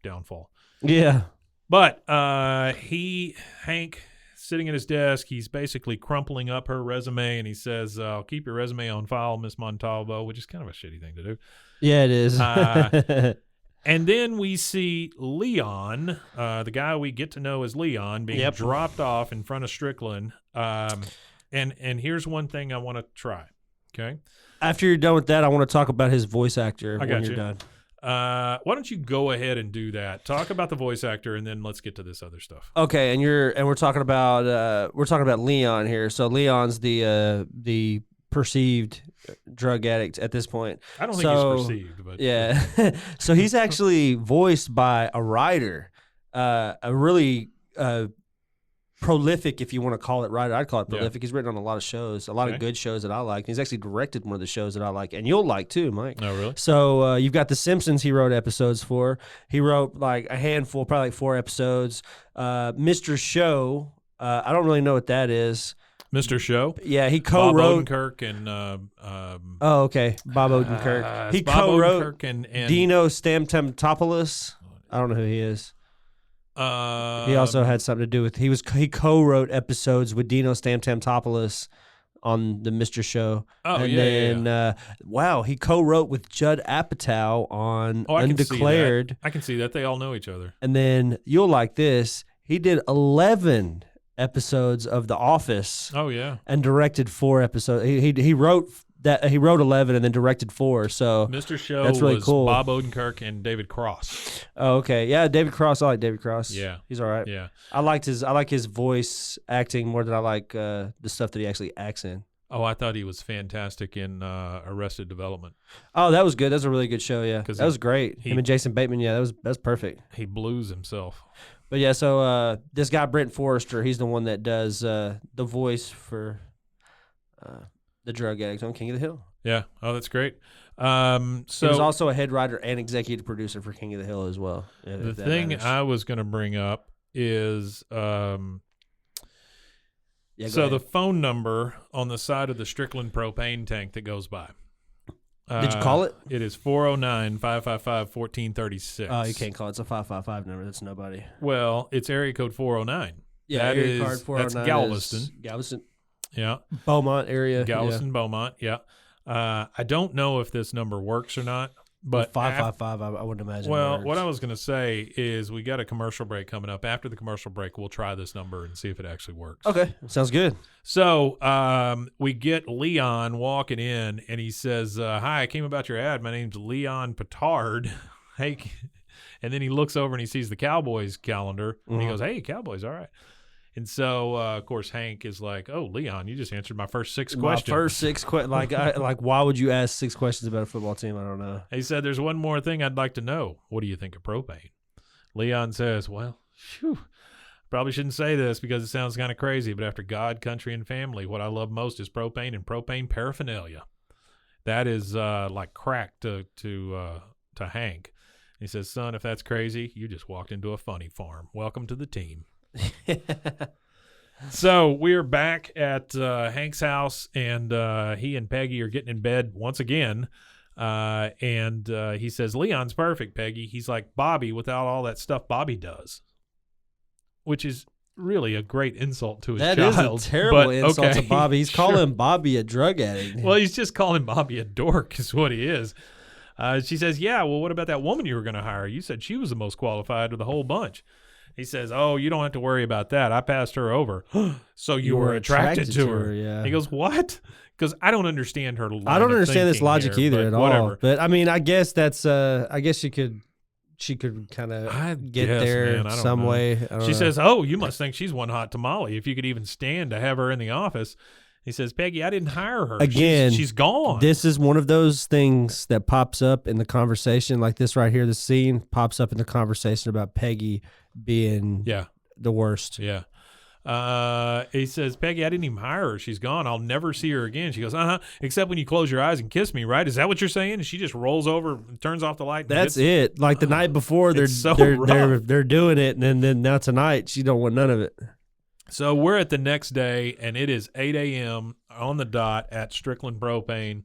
downfall. Yeah. But Hank, sitting at his desk, he's basically crumpling up her resume, and he says, I'll keep your resume on file, Miss Montalvo, which is kind of a shitty thing to do. Yeah, it is. And then we see Leon, the guy we get to know as Leon, being dropped off in front of Strickland. And here's one thing I want to try. Okay. After you're done with that, I want to talk about his voice actor when you're done. Why don't you go ahead and do that? Talk about the voice actor, and then let's get to this other stuff. Okay, and we're talking about Leon here. So Leon's the perceived drug addict at this point. I don't think he's perceived, but yeah. So he's actually voiced by a writer, a really prolific, if you want to call it writer. I'd call it prolific. He's written on a lot of shows, a lot of good shows that I like. He's actually directed one of the shows that I like, and you'll like too, Mike. Oh, really? So you've got The Simpsons he wrote episodes for. He wrote like a handful, probably like 4 episodes. Mr. Show, I don't really know what that is. Mr. Show? Yeah, he co-wrote. Bob Odenkirk and oh, okay. Bob Odenkirk. He co-wrote and Dino Stamatopoulos. I don't know who he is. He also had something to do with he co-wrote episodes with Dino Stamatopoulos on the Mr. Show. Oh, and then wow, he co-wrote with Judd Apatow on Undeclared. I can see that. They all know each other. And then you'll like this. He did 11 episodes of The Office. Oh yeah. And directed 4 episodes. He wrote 11 and then directed 4. So Mr. Show that's really was cool. Bob Odenkirk and David Cross. Oh, okay. Yeah, David Cross. I like David Cross. Yeah. He's all right. Yeah. I like his voice acting more than I like the stuff that he actually acts in. Oh, I thought he was fantastic in Arrested Development. Oh, that was good. That was a really good show, yeah. That was great. Him and Jason Bateman, yeah, that was perfect. He blues himself. But yeah, so this guy Brent Forrester, he's the one that does the voice for the drug addict on King of the Hill. Yeah. Oh, that's great. He was also a head writer and executive producer for King of the Hill as well. The thing I was going to bring up is the phone number on the side of the Strickland propane tank that goes by. Did you call it? It is 409-555-1436. Oh, you can't call it. It's a 555 number. That's nobody. Well, it's area code 409. Yeah, area code 409. That's Galveston. Galveston. Yeah. Beaumont area. Galveston, Beaumont, yeah. I don't know if this number works or not. But 555, I wouldn't imagine. Well, what I was going to say is we got a commercial break coming up. After the commercial break, we'll try this number and see if it actually works. Okay, sounds good. So we get Leon walking in, and he says, hi, I came about your ad. My name's Leon Petard. Hey, and then he looks over and he sees the Cowboys calendar, and he goes, hey, Cowboys, all right. And so, of course, Hank is like, "Oh, Leon, you just answered my first 6 questions." My first 6 questions. Like, why would you ask 6 questions about a football team? I don't know. He said, "There's one more thing I'd like to know. What do you think of propane?" Leon says, "Well, probably shouldn't say this because it sounds kind of crazy, but after God, country, and family, what I love most is propane and propane paraphernalia. That is like crack to Hank." He says, "Son, if that's crazy, you just walked into a funny farm. Welcome to the team." So we're back at Hank's house, and he and Peggy are getting in bed once again. And he says, "Leon's perfect, Peggy. He's like Bobby without all that stuff Bobby does," which is really a great insult to his child. That is a terrible insult to Bobby. He's calling Bobby a drug addict. Well, he's just calling Bobby a dork is what he is. She says, "Yeah, well, what about that woman you were going to hire? You said she was the most qualified of the whole bunch." He says, "Oh, you don't have to worry about that. I passed her over." So you were attracted to her. Yeah. He goes, "What?" Because I don't understand her line I don't understand this logic here, either at whatever. all. But I mean, I guess that's I guess she could kind of get there some way. She says, "Oh, you must think she's one hot tamale if you could even stand to have her in the office." He says, "Peggy, I didn't hire her. Again, she's gone." This is one of those things that pops up in the conversation, like this right here. The scene pops up in the conversation about Peggy being the worst. Yeah. He says, Peggy, I didn't even hire her. She's gone. I'll never see her again. She goes, except when you close your eyes and kiss me, right? Is that what you're saying? And she just rolls over, turns off the light. That's it. Like the night before, they're doing it, and then now tonight she don't want none of it. So we're at the next day, and it is 8 a.m. on the dot at Strickland Propane.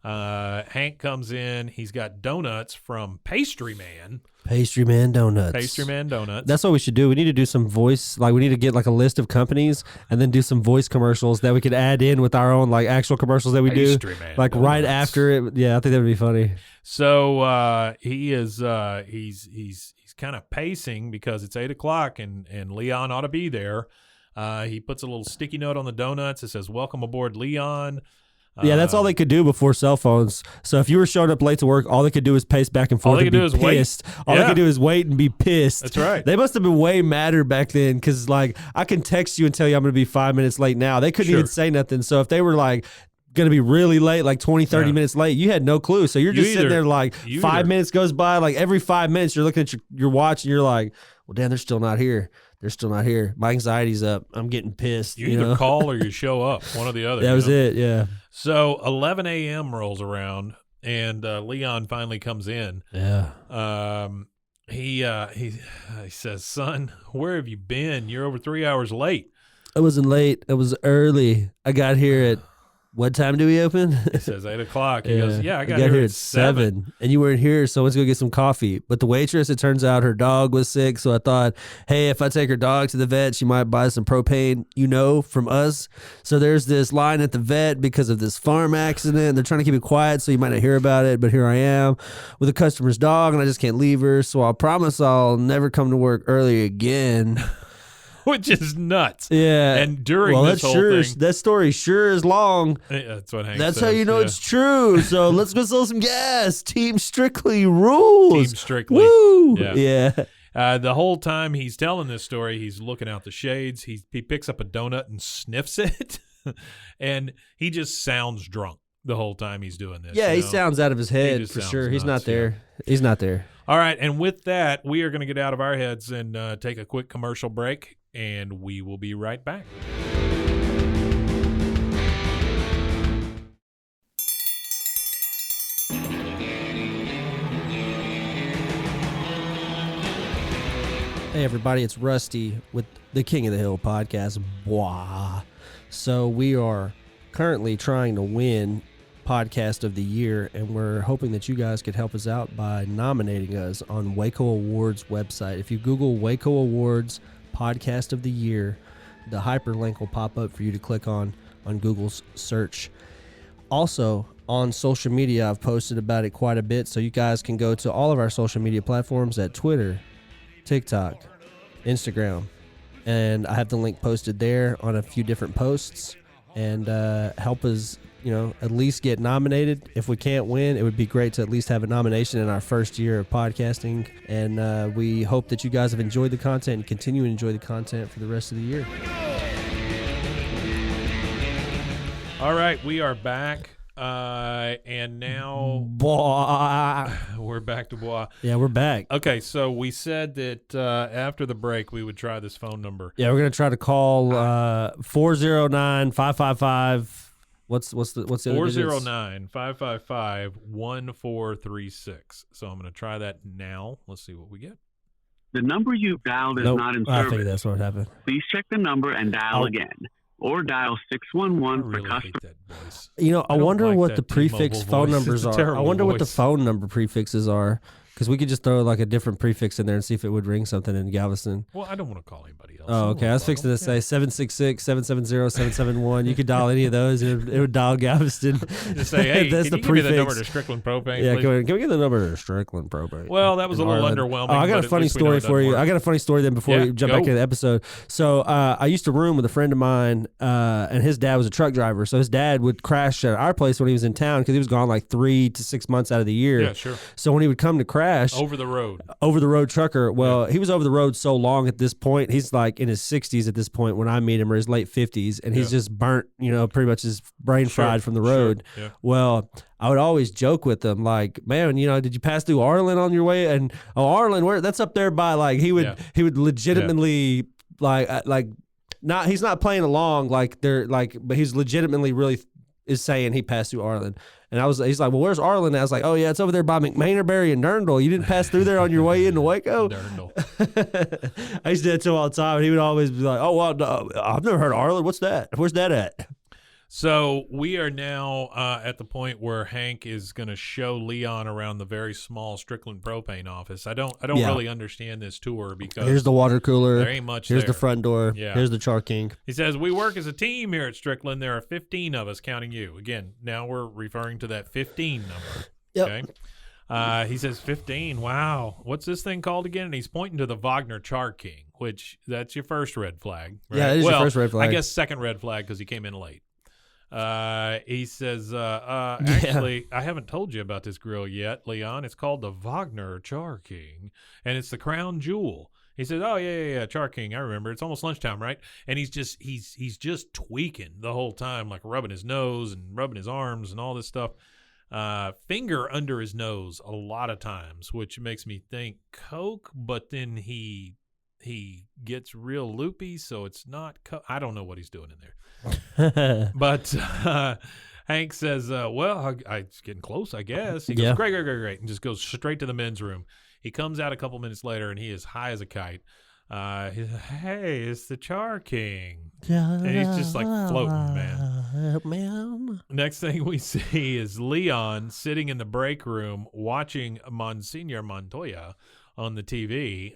Hank comes in. He's got donuts from Pastry Man. Pastry Man Donuts. Pastry Man Donuts. That's what we should do. We need to do some voice, like we need to get like a list of companies and then do some voice commercials that we could add in with our own like actual commercials that we Pastry do. Man like Donuts. right after it. Yeah, I think that would be funny. So he is he's kind of pacing because it's 8 o'clock and Leon ought to be there. He puts a little sticky note on the donuts. It says, "Welcome aboard, Leon." Yeah, that's all they could do before cell phones. So if you were showing up late to work, all they could do is pace back and forth and be pissed. All they could do is wait and be pissed. That's right. They must have been way madder back then because, like, I can text you and tell you I'm going to be 5 minutes late now. They couldn't even say nothing. So if they were, like, going to be really late, like 20, 30 minutes late, you had no clue. So you're just sitting there like 5 minutes goes by. Like every 5 minutes you're looking at your watch and you're like, well, damn, they're still not here. They're still not here. My anxiety's up. I'm getting pissed. You either call or you show up, one or the other. That was it, yeah. So 11 a.m. rolls around, and Leon finally comes in. Yeah. He says, "Son, where have you been? You're over 3 hours late." I wasn't late. I was early. I got here at, what time do we open? He says 8 o'clock. He goes, I got here at 7. And you weren't here, so let's go get some coffee. But the waitress, it turns out her dog was sick, so I thought, hey, if I take her dog to the vet, she might buy some propane, from us. So there's this line at the vet because of this farm accident. They're trying to keep it quiet, so you might not hear about it, but here I am with a customer's dog, and I just can't leave her, so I'll promise I'll never come to work early again. Which is nuts. Yeah. And during this whole thing, that story sure is long. That's what Hank That's says. how you know it's true. So let's go sell some gas. Team Strictly rules. Team Strictly. Woo. Yeah. Yeah. The whole time he's telling this story, he's looking out the shades. He picks up a donut and sniffs it. And he just sounds drunk the whole time he's doing this. Yeah, he sounds out of his head for sure. He's not there. He's not there. All right. And with that, we are going to get out of our heads and take a quick commercial break. And we will be right back. Hey, everybody, it's Rusty with the King of the Hill podcast, Bwaaa. So we are currently trying to win Podcast of the Year, and we're hoping that you guys could help us out by nominating us on Waco Awards website. If you Google Waco Awards Podcast of the Year, the hyperlink will pop up for you to click on Google's search. Also, on social media, I've posted about it quite a bit, so you guys can go to all of our social media platforms at Twitter, TikTok, Instagram, and I have the link posted there on a few different posts, and help us at least get nominated. If we can't win, it would be great to at least have a nomination in our first year of podcasting. And we hope that you guys have enjoyed the content and continue to enjoy the content for the rest of the year. All right, we are back. And now Bwaaa. We're back to Bwaaa. Yeah, we're back. Okay, so we said that after the break we would try this phone number. Yeah, we're going to try to call 409-555. What's the other 409-555-1436. So I'm going to try that now. Let's see what we get. The number you've dialed is not in I service. think that's what happened. Please check the number and dial again. Or dial 611 for customer. I wonder like what that the prefix T-Mobile phone voice. numbers It's a are. I wonder terrible what the voice. phone number prefixes are. Because we could just throw like a different prefix in there and see if it would ring something in Galveston. Well, I don't want to call anybody else. Oh, okay. I was fixing to say 766-770-771. You could dial any of those. It would dial Galveston. Just say, hey, That's can the you give me the prefix. number to Strickland Propane, Yeah, please? can we get the number to Strickland Propane? Well, that was a little underwhelming. Oh, I got but a at funny least we know story it for you. doesn't work. I got a funny story then before we jump back into the episode. So I used to room with a friend of mine, and his dad was a truck driver. So his dad would crash at our place when he was in town because he was gone like 3 to 6 months out of the year. Yeah, sure. So when he would come to crash, Over the road trucker. Well, he was over the road so long at this point. He's like in his 60s at this point when I meet him, or his late 50s, and he's just burnt, pretty much his brain fried from the road. Sure. Yeah. Well, I would always joke with him, like, man, did you pass through Arlen on your way? And Arlen, that's up there by, like, he would legitimately like he's not playing along like they're like, but he's legitimately really is saying he passed through Arlen. And he's like, well, where's Arlen? And I was like, oh yeah, it's over there by McManerberry and Durndal. You didn't pass through there on your way into Waco? Durndal. I used to do that to him all the time. And he would always be like, oh, well, no, I've never heard of Arlen. What's that? Where's that at? So we are now at the point where Hank is going to show Leon around the very small Strickland propane office. I don't really understand this tour because here's the water cooler. There ain't much. Here's there. the front door. Yeah. Here's the Char King. He says we work as a team here at Strickland. There are 15 of us, counting you. Again, now we're referring to that 15 number. Yep. Okay. He says 15. Wow. What's this thing called again? And he's pointing to the Wagner Char King, which that's your first red flag. Right? Yeah, it is your first red flag. I guess second red flag because he came in late. He says, actually, I haven't told you about this grill yet, Leon. It's called the Wagner Char King, and it's the crown jewel. He says, oh, yeah, Char King. I remember. It's almost lunchtime, right? And he's just tweaking the whole time, like rubbing his nose and rubbing his arms and all this stuff. Finger under his nose a lot of times, which makes me think Coke, but then he gets real loopy, so it's not I don't know what he's doing in there. But Hank says, well, it's getting close, I guess. He goes, great, and just goes straight to the men's room. He comes out a couple minutes later, and he is high as a kite. He's like, hey, it's the Char King. And he's just like floating, man. Next thing we see is Leon sitting in the break room watching Monsignor Montoya on the TV.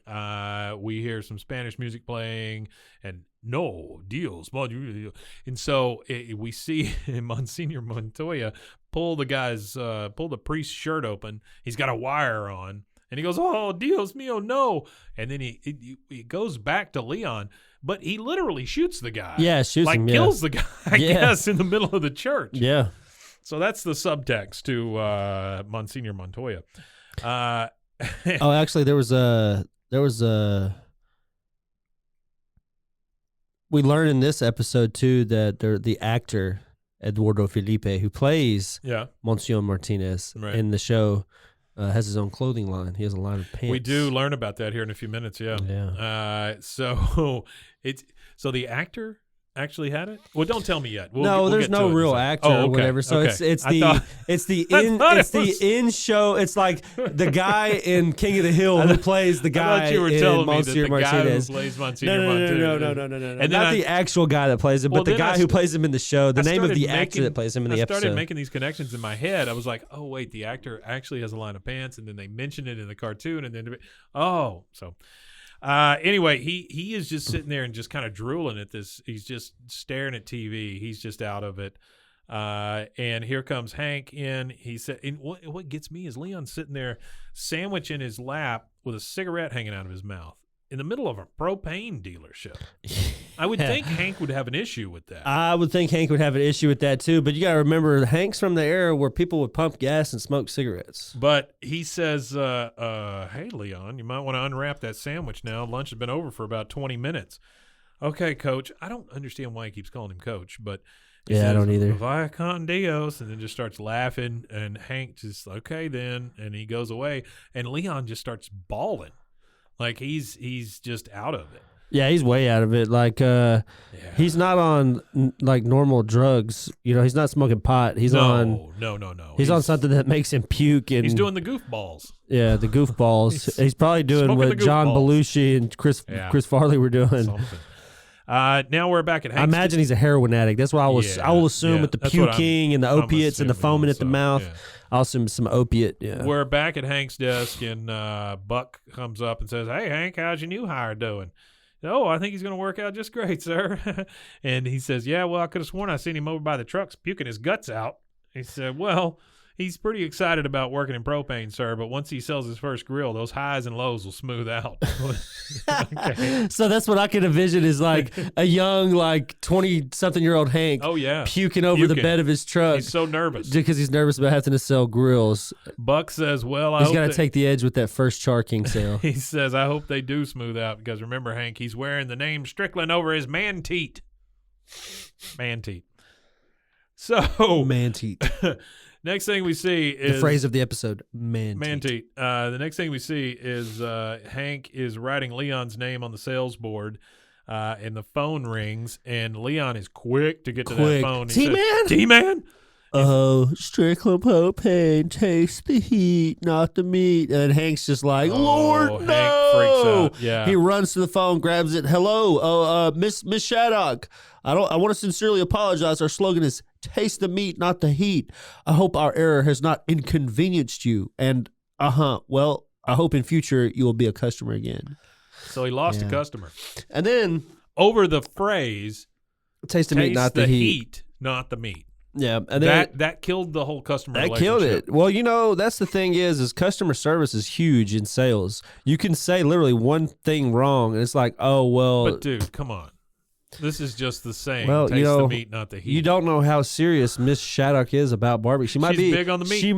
We hear some Spanish music playing and no deals. And so we see Monsignor Montoya pull the priest's shirt open. He's got a wire on. And he goes, oh, Dios mío, no. And then he goes back to Leon, but he literally shoots the guy. Yeah, shoots him. Kills the guy, I guess, in the middle of the church. Yeah. So that's the subtext to Monsignor Montoya. Actually, there was a. We learned in this episode too that the actor Eduardo Felipe, who plays Monsieur Martinez in the show, has his own clothing line. He has a line of pants. We do learn about that here in a few minutes. Yeah. So the actor actually had it? Well, don't tell me yet. We'll there's no real actor or whatever. So it's the in show. It's like the guy in King of the Hill who plays the guy in Monsieur Martinez. Plays Monsignor Montoya. No. And not the actual guy that plays him, but the guy who plays him in the show. The name of the actor that plays him in the episode. I started making these connections in my head. I was like, oh wait, the actor actually has a line of pants, and then they mention it in the cartoon, and then anyway, he is just sitting there and just kind of drooling at this. He's just staring at TV. He's just out of it. And here comes Hank in. He said, and what gets me is Leon sitting there, sandwich in his lap with a cigarette hanging out of his mouth in the middle of a propane dealership. I would think Hank would have an issue with that. I would think Hank would have an issue with that too, but you got to remember Hank's from the era where people would pump gas and smoke cigarettes. But he says, hey, Leon, you might want to unwrap that sandwich now. Lunch has been over for about 20 minutes. Okay, Coach. I don't understand why he keeps calling him Coach, but he says, I don't either. Via con Dios, and then just starts laughing, and Hank just, okay then, and he goes away, and Leon just starts bawling. Like he's just out of it. Yeah, he's way out of it. Like he's not on like normal drugs. You know, he's not smoking pot. He's on He's on something that makes him puke, and he's doing the goofballs. Yeah, the goofballs. he's probably doing what John Belushi and Chris Farley were doing. Now we're back at Hank's. I imagine he's a heroin addict. That's what I will assume with the puking and the opiates and the foaming at the mouth. Yeah. I'll assume some opiate. Yeah. We're back at Hank's desk, and Buck comes up and says, "Hey, Hank, how's your new hire doing?" "Oh, I think he's going to work out just great, sir." And he says, "Yeah, well, I could have sworn I seen him over by the trucks puking his guts out." He said, "Well, he's pretty excited about working in propane, sir, but once he sells his first grill, those highs and lows will smooth out." Okay. So that's what I can envision is like a young, like 20-something-year-old Hank puking over the bed of his truck. He's so nervous. Because he's nervous about having to sell grills. Buck says, well, he's got to take the edge with that first Char King sale. He says, I hope they do smooth out because remember, Hank, he's wearing the name Strickland over his man-teat. Man-teat. So. Man-teat. Next thing we see is the phrase of the episode, man-teat. Man-teat. The next thing we see is Hank is writing Leon's name on the sales board. and the phone rings, and Leon is quick to get to that phone. T-Man? T-Man? Oh, Strickland propane, taste the heat, not the meat. And Hank's just like, Lord, Hank no! freaks out. Yeah. He runs to the phone, grabs it. Hello, Miss Shattuck. I want to sincerely apologize. Our slogan is taste the meat, not the heat. I hope our error has not inconvenienced you. And well, I hope in future you will be a customer again. So he lost a customer. And then over the phrase, taste the meat, not the heat, not the meat. Yeah, and then that killed the whole customer relationship. That killed it. Well, that's the thing is customer service is huge in sales. You can say literally one thing wrong, and it's like, oh, well. But, dude, come on. This is just the same. Well, taste the meat, not the heat. You don't know how serious Miss Shattuck is about barbecue. She's big on the meat. She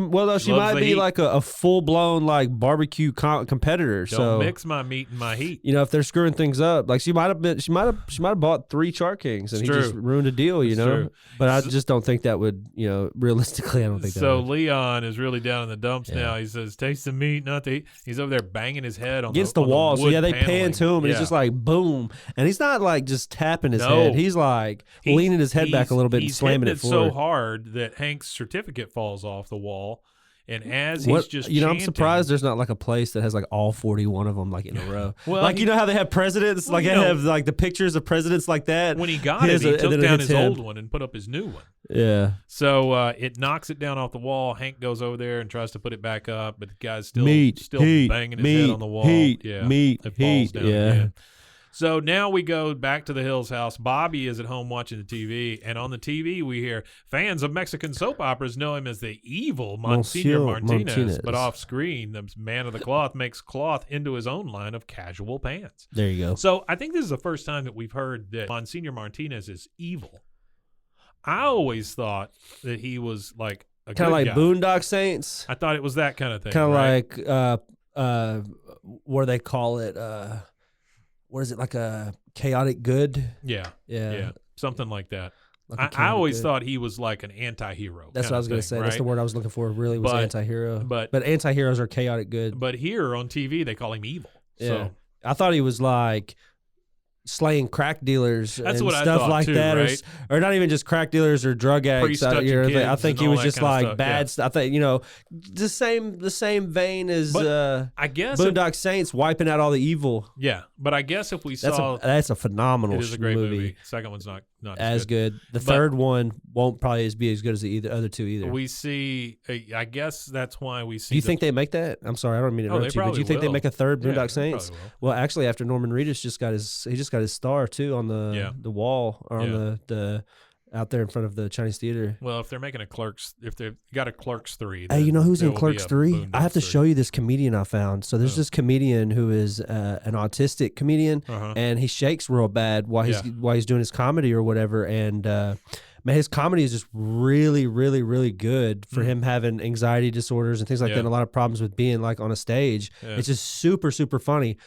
might be like a full blown like barbecue competitor. Don't mix my meat and my heat. If they're screwing things up, like she might have bought 3 Char Kings and he just ruined a deal. True. But I just don't think that would realistically. I don't think that. So Leon is really down in the dumps now. He says, "Taste the meat, not the heat." He's over there banging his head against the wall. So they pan to him, and he's just like boom, and he's not like just tapping his head. He's like leaning his head back a little bit and slamming it forward. So hard that Hank's certificate falls off the wall. And as he's just chanting, I'm surprised there's not like a place that has like all 41 of them like in a row. Well, like how they have presidents, like they have like the pictures of presidents like that. When he got it, he took down his old one and put up his new one. Yeah. So it knocks it down off the wall. Hank goes over there and tries to put it back up, but the guy's still banging his head on the wall. It falls down again. So now we go back to the Hills house. Bobby is at home watching the TV, and on the TV we hear fans of Mexican soap operas know him as the evil Monsignor Martinez. But off screen, the man of the cloth makes cloth into his own line of casual pants. There you go. So I think this is the first time that we've heard that Monsignor Martinez is evil. I always thought that he was like a kind of like guy. Boondock Saints. I thought it was that kind of thing. Kind of like what do they call it? What is it, like a chaotic good? Yeah. Something like that. Like I always thought he was like an anti-hero. That's what I was going to say. Right? That's the word I was looking for. Really was anti-hero. But anti-heroes are chaotic good. But here on TV they call him evil. Yeah. So I thought he was like slaying crack dealers That's and what I stuff thought like too, that, right? or not even just crack dealers or drug addicts. I think he was just like bad stuff. I think the same vein as I guess Boondock Saints wiping out all the evil. Yeah, but I guess if we saw that's a phenomenal. It is a great movie. Second one's not as good. The third one won't probably be as good as the other two either. We see. I guess that's why we see. Do you think they make that? I'm sorry, I don't mean to interrupt you, but do you think they make a third Boondock Saints? Well, actually, after Norman Reedus just got his star too on the wall or on the out there in front of the Chinese theater. Well, if they're making if they've got a Clerks 3. Hey, you know who's in Clerks 3? I have to show you this comedian I found. So there's this comedian who is an autistic comedian, and he shakes real bad while he's doing his comedy or whatever. And man, his comedy is just really, really, really good for him having anxiety disorders and things like that, and a lot of problems with being like on a stage. It's just super, super funny.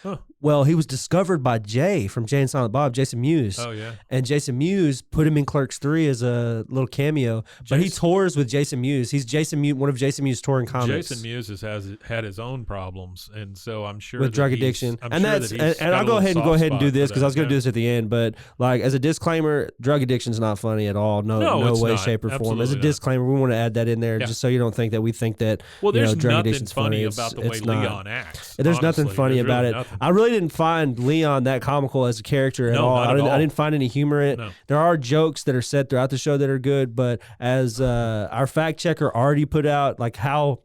Well, he was discovered by Jay from Jay and Silent Bob, Jason Mewes. Oh, yeah. And Jason Mewes put him in Clerks 3 as a little cameo. But he tours with Jason Mewes. He's one of Jason Mewes' touring comics. Jason Mewes has had his own problems, and so I'm sure with drug addiction. And I'll go ahead and do this because I was going to do this at the end. But like as a disclaimer, drug addiction is not funny at all. No way, shape, or form. As a disclaimer, we want to add that in there just so you don't think that we think that there's drug nothing addiction's funny funny. about the way Leon acts. There's nothing funny about it. I really didn't find Leon that comical as a character at all. I didn't find any humor in it. No. There are jokes that are said throughout the show that are good, but as our fact checker already put out, like how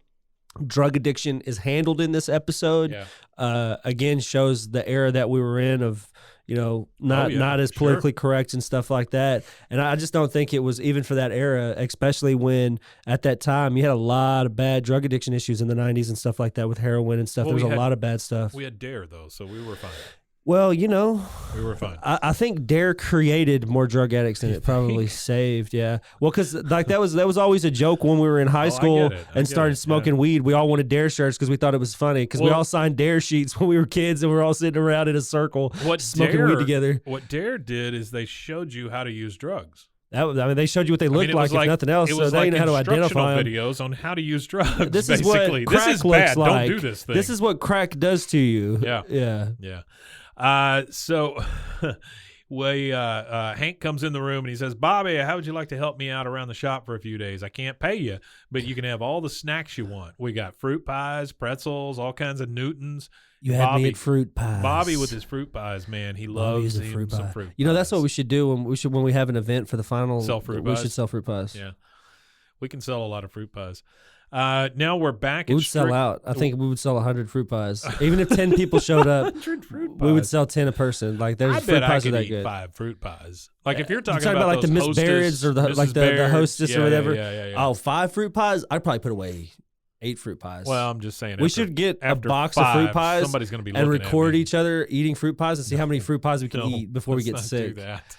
drug addiction is handled in this episode, again shows the era that we were in of not as politically correct and stuff like that. And I just don't think it was even for that era, especially when at that time you had a lot of bad drug addiction issues in the 90s and stuff like that with heroin and stuff. There was a lot of bad stuff. We had Dare though, so we were fine. Well, we were fine. I think Dare created more drug addicts than it probably saved. Yeah. Well, because like that was always a joke when we were in high school and started smoking weed. We all wanted Dare shirts because we thought it was funny because we all signed Dare sheets when we were kids and we were all sitting around in a circle smoking weed together. What Dare did is they showed you how to use drugs. They showed you what they looked like, if nothing else, so they know how to identify them. Videos on how to use drugs. This is what crack looks like. Don't do this thing. This is what crack does to you. Yeah. So Hank comes in the room and he says, Bobby, how would you like to help me out around the shop for a few days? I can't pay you, but you can have all the snacks you want. We got fruit pies, pretzels, all kinds of Newtons. You had me at fruit pies. Bobby with his fruit pies, man. He loves fruit pies. You know, that's what we should do when we have an event for the final. Sell fruit pies. We should sell fruit pies. Yeah. We can sell a lot of fruit pies. Now we're back. We would sell out. I think we would sell 100 fruit pies. Even if 10 people showed up, 100 fruit pies. We would sell 10 a person. Like there's fruit pies are that good. 5 fruit pies. Like if you're talking about like the Miss Barrett's or the hostess or whatever. Yeah. Oh, 5 fruit pies. I'd probably put away 8 fruit pies. Well, I'm just saying. We should get a box of fruit pies. Somebody's going to be and looking record at each other eating fruit pies and see how many fruit pies we can eat before we get sick. Do that.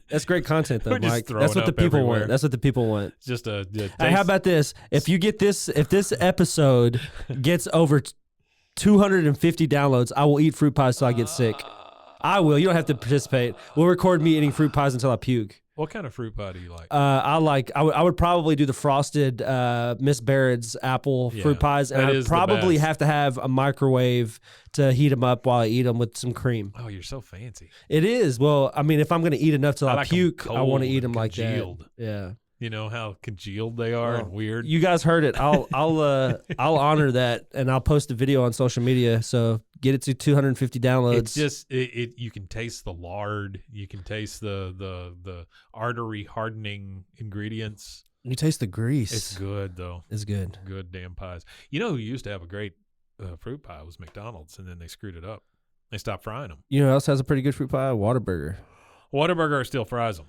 That's great content, though, Mike. That's what the people want. That's what the people want. It's just a hey, how about this? If this episode gets over 250 downloads, I will eat fruit pies till I get sick. I will. You don't have to participate. We'll record me eating fruit pies until I puke. What kind of fruit pie do you like? I would probably do the frosted Miss Barrett's apple fruit pies, and I'd probably have to have a microwave to heat them up while I eat them with some cream. Oh, you're so fancy. It is. Well, I mean, if I'm going to eat enough till I puke, I want to eat them like congealed. That. Yeah. You know how congealed they are and weird. You guys heard it. I'll honor that, and I'll post a video on social media. So get it to 250 downloads. It's just you can taste the lard. You can taste the artery hardening ingredients. You taste the grease. It's good though. It's good. Good damn pies. You know who used to have a great fruit pie was McDonald's, and then they screwed it up. They stopped frying them. You know who else has a pretty good fruit pie? Whataburger. Whataburger still fries them.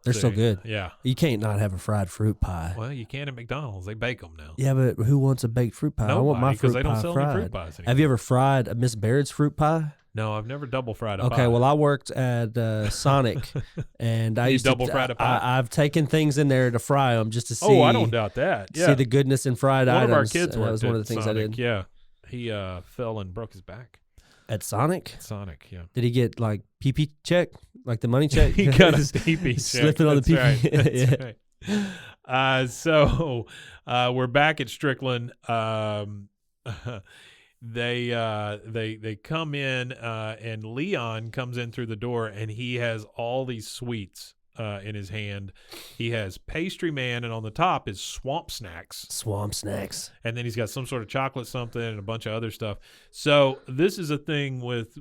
They're so good. Yeah. You can't not have a fried fruit pie. Well, you can at McDonald's. They bake them now. Yeah, but who wants a baked fruit pie? Nobody, I want my fruit because they pie don't sell fried. any fruit pies anymore. Have you ever fried a Miss Barrett's fruit pie? No, I've never double fried a pie. Okay, well, I worked at Sonic, and I used double fried a pie. I've taken things in there to fry them just to see. Oh, I don't doubt that. Yeah. See the goodness in fried items. One of our kids worked that was one of the things Sonic. I did. Yeah, he fell and broke his back. At Sonic? Sonic, yeah. Did he get like PP check, like the money check? He got a PP check. Slipping on the PP. That's right. So we're back at Strickland. They come in and Leon comes in through the door and he has all these sweets in his hand. He has Pastry Man, and on the top is Swamp Snacks. Swamp Snacks. And then he's got some sort of chocolate something and a bunch of other stuff. So this is a thing with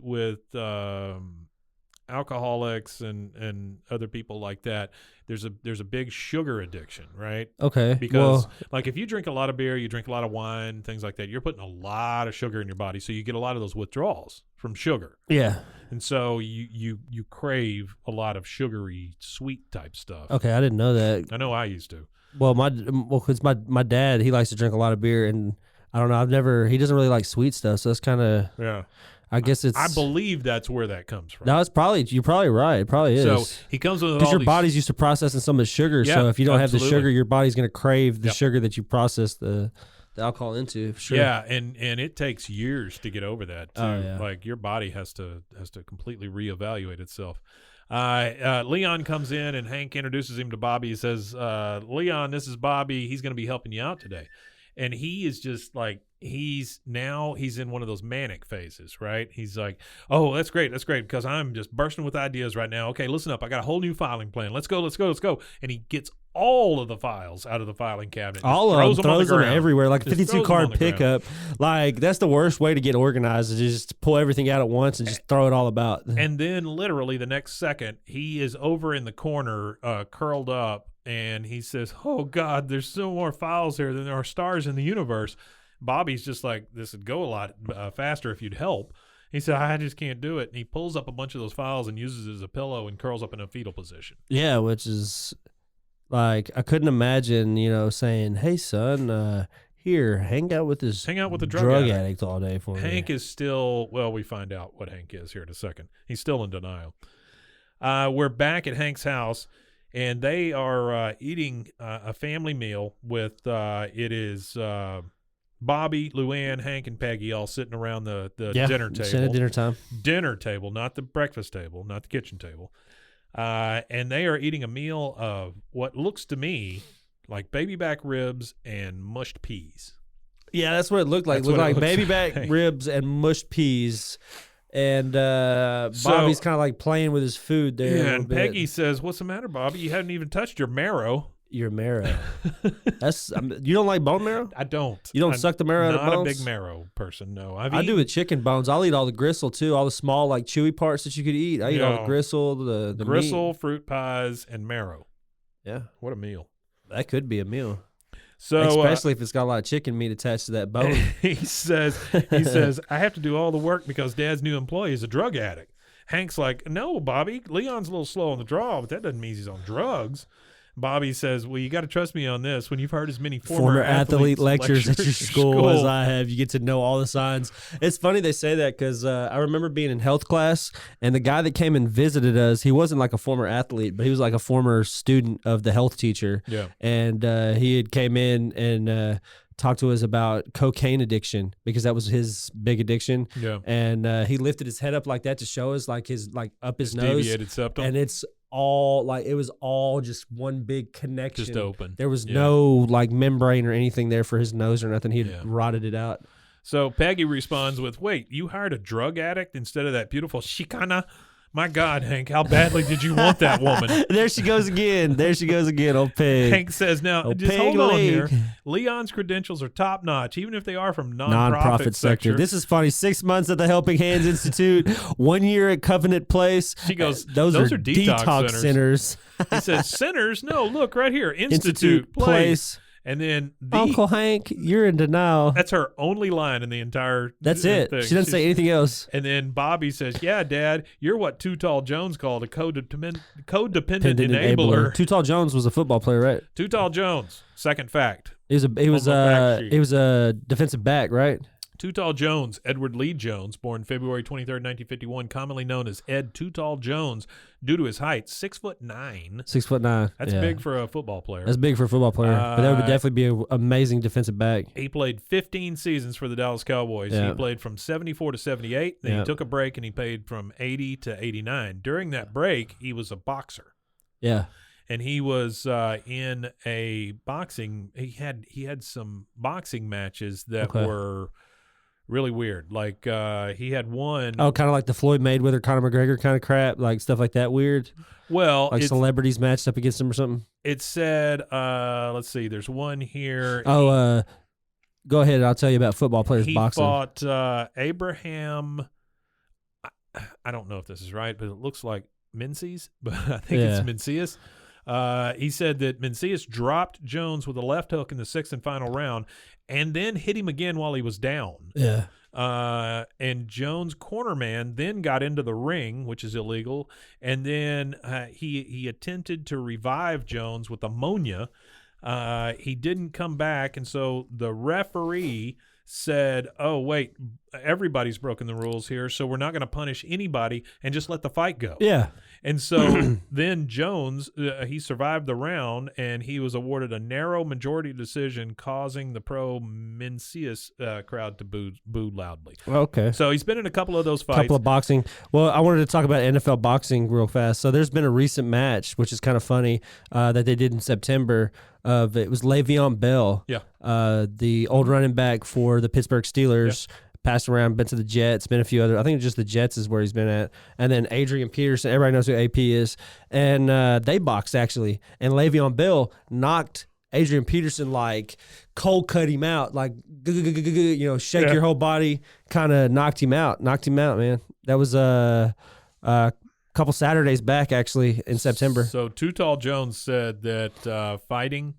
alcoholics and other people like that. There's a big sugar addiction, right? Okay. Because like if you drink a lot of beer, you drink a lot of wine, things like that, you're putting a lot of sugar in your body, so you get a lot of those withdrawals from sugar. Yeah. And so you crave a lot of sugary, sweet type stuff. Okay, I didn't know that. I know I used to. Well, because my dad, he likes to drink a lot of beer, and I don't know, he doesn't really like sweet stuff, so that's kind of, yeah. I guess it's. I believe that's where that comes from. No, you're probably right. It probably is. So he comes with because your body's used to processing some of the sugar. Yeah, so if you don't absolutely. have the sugar, your body's going to crave the sugar that you process the alcohol into. Sure. Yeah, and it takes years to get over that too. Oh, yeah. Like your body has to completely reevaluate itself. Leon comes in and Hank introduces him to Bobby. He says, "Leon, this is Bobby. He's going to be helping you out today." And he is just like, he's in one of those manic phases, right? He's like, oh, that's great, because I'm just bursting with ideas right now. Okay, listen up, I got a whole new filing plan. Let's go. And he gets all of the files out of the filing cabinet. All of them, throws them everywhere, like a Just 52 card pickup. Like, that's the worst way to get organized, is just pull everything out at once and just throw it all about. And then literally the next second, he is over in the corner, curled up, and he says, oh, God, there's still more files here than there are stars in the universe. Bobby's just like, this would go a lot faster if you'd help. He said, I just can't do it. And he pulls up a bunch of those files and uses it as a pillow and curls up in a fetal position. Yeah, which is like, I couldn't imagine, saying, hey, son, here, hang out with the drug addict all day for me. Hank is still, well, we find out what Hank is here in a second. He's still in denial. We're back at Hank's house. And they are eating a family meal with it is Bobby, Luann, Hank, and Peggy all sitting around the dinner table. Dinner time. Dinner table, not the breakfast table, not the kitchen table. And they are eating a meal of what looks to me like baby back ribs and mushed peas. Yeah, that's what it looked like. It looked like baby back ribs and mushed peas. And Bobby's kind of like playing with his food there. Yeah, and Peggy says, "What's the matter, Bobby? You haven't even touched your marrow." Your marrow. You don't like bone marrow? I don't. You don't suck the marrow out of bones? Not a big marrow person, no. I do with chicken bones. I'll eat all the gristle too, all the small like chewy parts that you could eat. I eat all the gristle, the gristle, meat. Fruit pies, and marrow. Yeah, what a meal. That could be a meal. So, especially if it's got a lot of chicken meat attached to that bone. He says, I have to do all the work because Dad's new employee is a drug addict. Hank's like, no, Bobby, Leon's a little slow on the draw, but that doesn't mean he's on drugs. Bobby says, well, you got to trust me on this. When you've heard as many former athlete lectures at your school as I have, you get to know all the signs. It's funny they say that because I remember being in health class, and the guy that came and visited us, he wasn't like a former athlete, but he was like a former student of the health teacher. Yeah. And he had came in and talked to us about cocaine addiction because that was his big addiction. Yeah. And he lifted his head up like that to show us like his up his nose. Deviated septum. And it was all just one big connection. Just open. There was no like membrane or anything there for his nose or nothing. He had rotted it out. So Peggy responds with, wait, you hired a drug addict instead of that beautiful Chicana? My God, Hank, how badly did you want that woman? There she goes again. Old Peg. Hank says, now, just hold on here. Leon's credentials are top notch, even if they are from nonprofit sector. This is funny. 6 months at the Helping Hands Institute, 1 year at Covenant Place. She goes, those are detox centers. He says, centers? No, look right here. Institute Place. And then Uncle Hank, you're in denial. That's her only line in the entire That's it. thing. She doesn't say anything else. And then Bobby says, yeah, Dad, you're what Too Tall Jones called a codependent enabler. Too Tall Jones was a football player, right? Too Tall Jones. Second fact. He was a defensive back, right? Too Tall Jones, Edward Lee Jones, born February 23rd, 1951, commonly known as Ed Too Tall Jones, due to his height, 6'9". 6'9". That's big for a football player. That's big for a football player, but that would definitely be an amazing defensive back. He played 15 seasons for the Dallas Cowboys. He played from 74 to 78. Then he took a break and he played from 80 to 89. During that break, he was a boxer. Yeah. And he was in a boxing. He had some boxing matches that were really weird. Like he had one. Oh, kind of like the Floyd Mayweather, Conor McGregor kind of crap, like stuff like that. Weird. Well, like celebrities matched up against him or something. It said, let's see. There's one here. Oh, go ahead. I'll tell you about football players boxing. He fought Abraham. I don't know if this is right, but it looks like Menzies, but I think it's Mencius. He said that Mencius dropped Jones with a left hook in the sixth and final round and then hit him again while he was down. Yeah. And Jones' corner man then got into the ring, which is illegal, and then he attempted to revive Jones with ammonia. He didn't come back, and so the referee said, oh, wait, everybody's broken the rules here, so we're not going to punish anybody and just let the fight go. Yeah. And so then Jones, he survived the round, and he was awarded a narrow majority decision, causing the pro-Mencius crowd to boo loudly. Okay. So he's been in a couple of those fights. Couple of boxing. Well, I wanted to talk about NFL boxing real fast. So there's been a recent match, which is kind of funny, that they did in September. It was Le'Veon Bell, the old running back for the Pittsburgh Steelers. Yeah. Passed around, been to the Jets, been a few other. I think just the Jets is where he's been at. And then Adrian Peterson, everybody knows who AP is. And they boxed, actually. And Le'Veon Bell knocked Adrian Peterson, like, cold cut him out, like, shake your whole body, kind of knocked him out, man. That was a couple Saturdays back, actually, in September. So Too Tall Jones said that fighting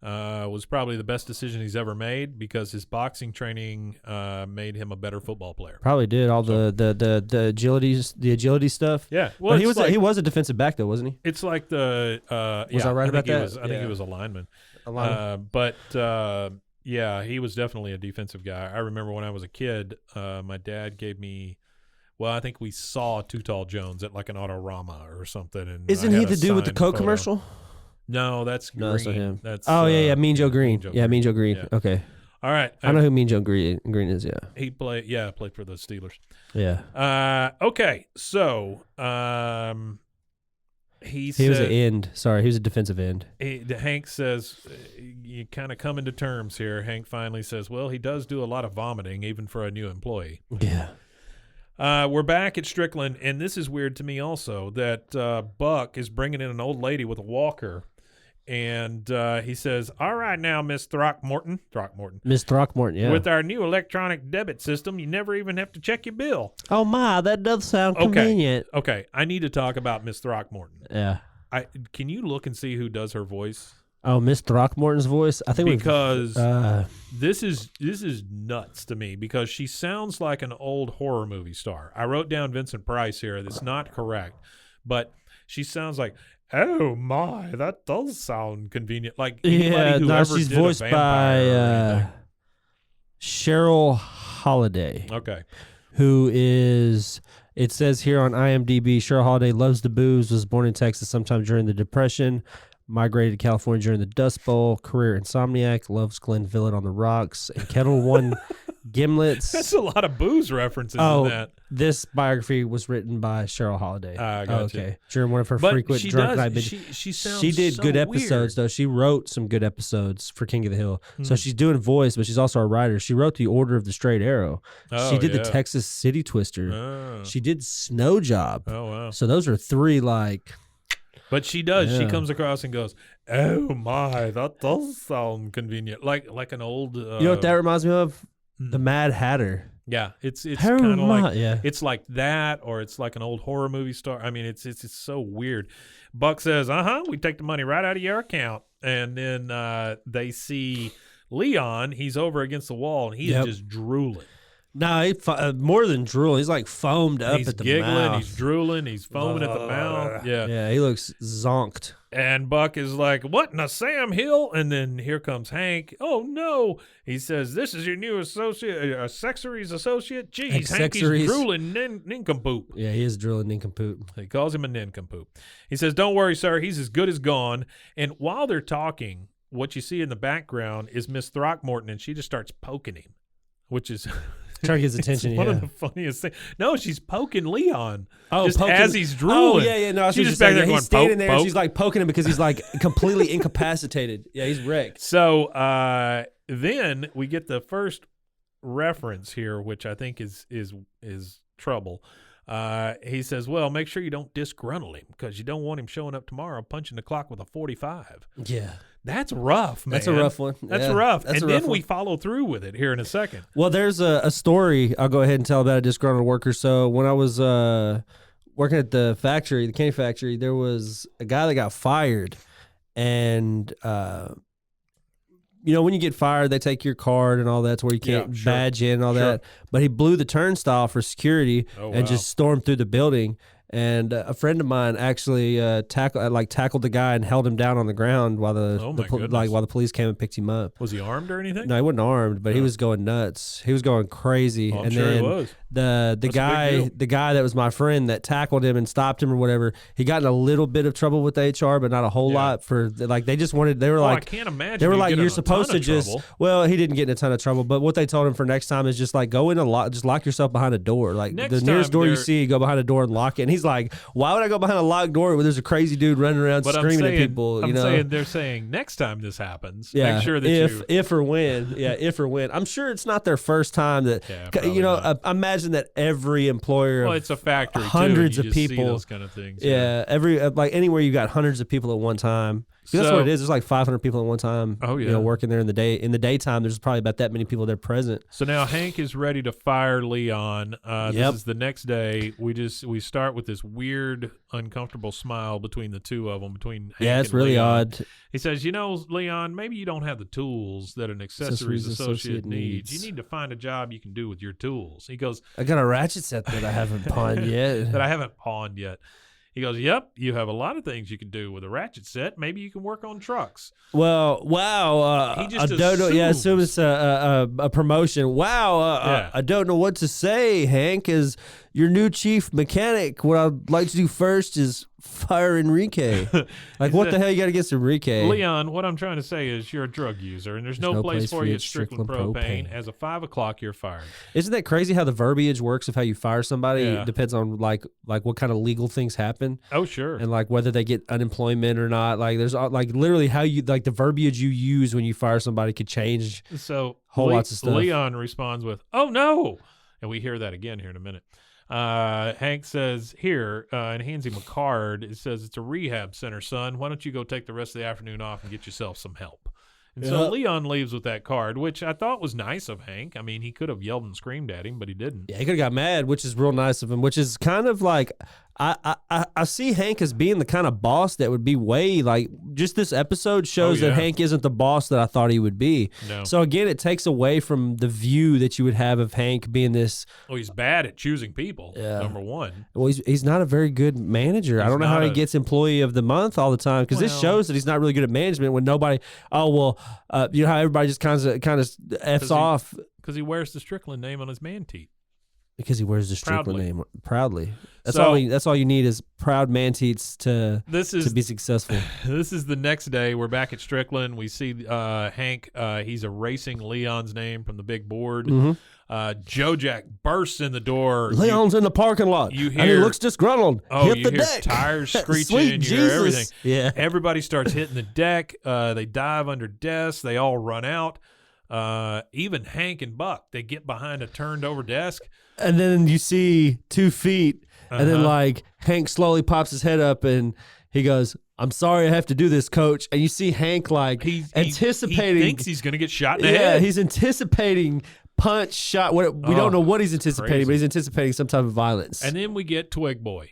was probably the best decision he's ever made because his boxing training made him a better football player. Probably did all the agility stuff. Yeah, well, but he was a defensive back though, wasn't he? It's like the was I right about that? I think he was a lineman. But he was definitely a defensive guy. I remember when I was a kid, my dad gave me. Well, I think we saw Too Tall Jones at like an Autorama or something. And isn't he the dude with the Coke commercial? No, that's Green. No, that's not him. That's Mean Joe Green. Mean Joe Green. Yeah. Okay. All right. I know who Mean Joe Green is. Yeah. He played for the Steelers. Yeah. Okay. So he was an end. Sorry, he was a defensive end. Hank says you kind of come into terms here. Hank finally says, well, he does do a lot of vomiting even for a new employee. Yeah. We're back at Strickland, and this is weird to me also that Buck is bringing in an old lady with a walker, and he says, "All right now, Miss Throckmorton. Miss Throckmorton, yeah. With our new electronic debit system, you never even have to check your bill." Oh, my, that does sound convenient. Okay, I need to talk about Miss Throckmorton. Yeah. Can you look and see who does her voice? Oh, Miss Throckmorton's voice? I think because this is nuts to me because she sounds like an old horror movie star. I wrote down Vincent Price here. That's not correct, but she sounds like, oh my, that does sound convenient. Like anybody who ever she's did voiced a vampire by Cheryl Holiday. Okay, who is? It says here on IMDb, Cheryl Holiday loves the booze. Was born in Texas sometime during the Depression. Migrated to California during the Dust Bowl. Career insomniac. Loves Glenfiddich on the rocks and Kettle One gimlets. That's a lot of booze references in that. This biography was written by Cheryl Holiday. Okay. During one of her frequent drunk night. She sounds She did so good weird. episodes, though. She wrote some good episodes for King of the Hill. So she's doing voice, but she's also a writer. She wrote The Order of the Straight Arrow. She did the Texas City Twister. She did Snow Job. Oh, wow. So those are three, like... But she does. Yeah. She comes across and goes, "Oh my, that does sound convenient." Like an old. You know what that reminds me of? The Mad Hatter. Yeah, it's Oh kind of like yeah. it's like that, or it's like an old horror movie star. I mean, it's so weird. Buck says, we take the money right out of your account, and then they see Leon. He's over against the wall, and he's just drooling. No, he more than drool. He's like foamed up He's at the giggling, mouth. he's drooling, he's foaming at the mouth. Yeah. Yeah, he looks zonked. And Buck is like, "What in a Sam Hill?" And then here comes Hank. "Oh, no." He says, "This is your new associate, accessories associate." Geez, Hank, he's drooling nincompoop. Yeah, he is drooling nincompoop. He calls him a nincompoop. He says, "Don't worry, sir. He's as good as gone." And while they're talking, what you see in the background is Miss Throckmorton, and she just starts poking him, which is... Trying to get his attention, one of the funniest things. No, she's poking Leon just poking, as he's drooling. Oh, yeah. No, she's just back there going, he's standing there, poke. and she's like poking him because he's like completely incapacitated. Yeah, he's wrecked. So then we get the first reference here, which I think is trouble. He says, "Well, make sure you don't disgruntle him because you don't want him showing up tomorrow punching the clock with a 45. Yeah. That's rough, man. That's a rough one. That's rough. And then we follow through with it here in a second. Well, there's a story I'll go ahead and tell about a disgruntled worker. So when I was working at the factory, the candy factory, there was a guy that got fired. And, when you get fired, they take your card and all that to where you can't badge in and all that. But he blew the turnstile for security and just stormed through the building. And a friend of mine actually tackled the guy and held him down on the ground while the police came and picked him up. Was he armed or anything? No, he wasn't armed, but he was going nuts. He was going crazy. Well, I'm and sure then he was. The guy that was my friend that tackled him and stopped him or whatever, he got in a little bit of trouble with HR, but not a whole lot. For like they just wanted. They were like, I can't imagine. They were like, you're supposed to just. Trouble. Well, he didn't get in a ton of trouble, but what they told him for next time is just like go in just lock yourself behind a door. Like the nearest door you see, go behind a door and lock it. And he's like, why would I go behind a locked door where there's a crazy dude running around screaming at people? I'm saying they're saying next time this happens, make sure that if or when. I'm sure it's not their first time that I imagine that every employer, it's a factory, hundreds of people, see those kind of things. Yeah, every anywhere you got hundreds of people at one time. That's what it is. There's like 500 people at one time. Oh yeah, working there in the day. In the daytime, there's probably about that many people there present. So now Hank is ready to fire Leon. This is the next day. We start with this weird, uncomfortable smile between the two of them. Between Hank it's really Leon. odd. He says, "Leon, maybe you don't have the tools that an accessories associate needs. You need to find a job you can do with your tools." He goes, "I got a ratchet set that I haven't pawned yet." He goes, "Yep, you have a lot of things you can do with a ratchet set. Maybe you can work on trucks." Well, wow. He just I don't know. Yeah, assume it's a promotion. Wow. I don't know what to say, Hank. As your new chief mechanic, what I'd like to do first is fire Enrique. Like, what the hell you got against Enrique? Leon, what I'm trying to say is you're a drug user, and there's no place for you at Strickland Propane. As of 5 o'clock, you're fired. Isn't that crazy how the verbiage works of how you fire somebody? It depends on like what kind of legal things happen. Oh, sure. And like whether they get unemployment or not. Like there's like literally how you like the verbiage you use when you fire somebody could change. So whole lots of stuff. Leon responds with, "Oh no," and we hear that again here in a minute. Hank says, here, and hands him a card. It says, it's a rehab center, son. Why don't you go take the rest of the afternoon off and get yourself some help? And so Leon leaves with that card, which I thought was nice of Hank. I mean, he could have yelled and screamed at him, but he didn't. Yeah, he could have got mad, which is real nice of him, which is kind of like I see Hank as being the kind of boss that would be way like just this episode shows that Hank isn't the boss that I thought he would be. No. So again, it takes away from the view that you would have of Hank being this. Oh, he's bad at choosing people. Number one. Well, he's not a very good manager. I don't know how he gets employee of the month all the time because this shows that he's not really good at management. When nobody, you know how everybody just kind of f's off because he wears the Strickland name on his man teeth. Because he wears the Strickland name proudly. That's all you need is proud man teats to be successful. This is the next day. We're back at Strickland. We see Hank. He's erasing Leon's name from the big board. Mm-hmm. Joe Jack bursts in the door. Leon's in the parking lot. You hear, and he looks disgruntled. Oh, Hit the deck. Tires screeching. Sweet you Jesus. hear everything. Yeah. Everybody starts hitting the deck. They dive under desks. They all run out. Even Hank and Buck, they get behind a turned over desk. And then you see 2 feet, and then like Hank slowly pops his head up and he goes, "I'm sorry I have to do this, coach." And you see Hank like anticipating. He thinks he's going to get shot in the head. Yeah, he's anticipating punch, shot. We don't know what he's anticipating, but he's anticipating some type of violence. And then we get Twig Boy.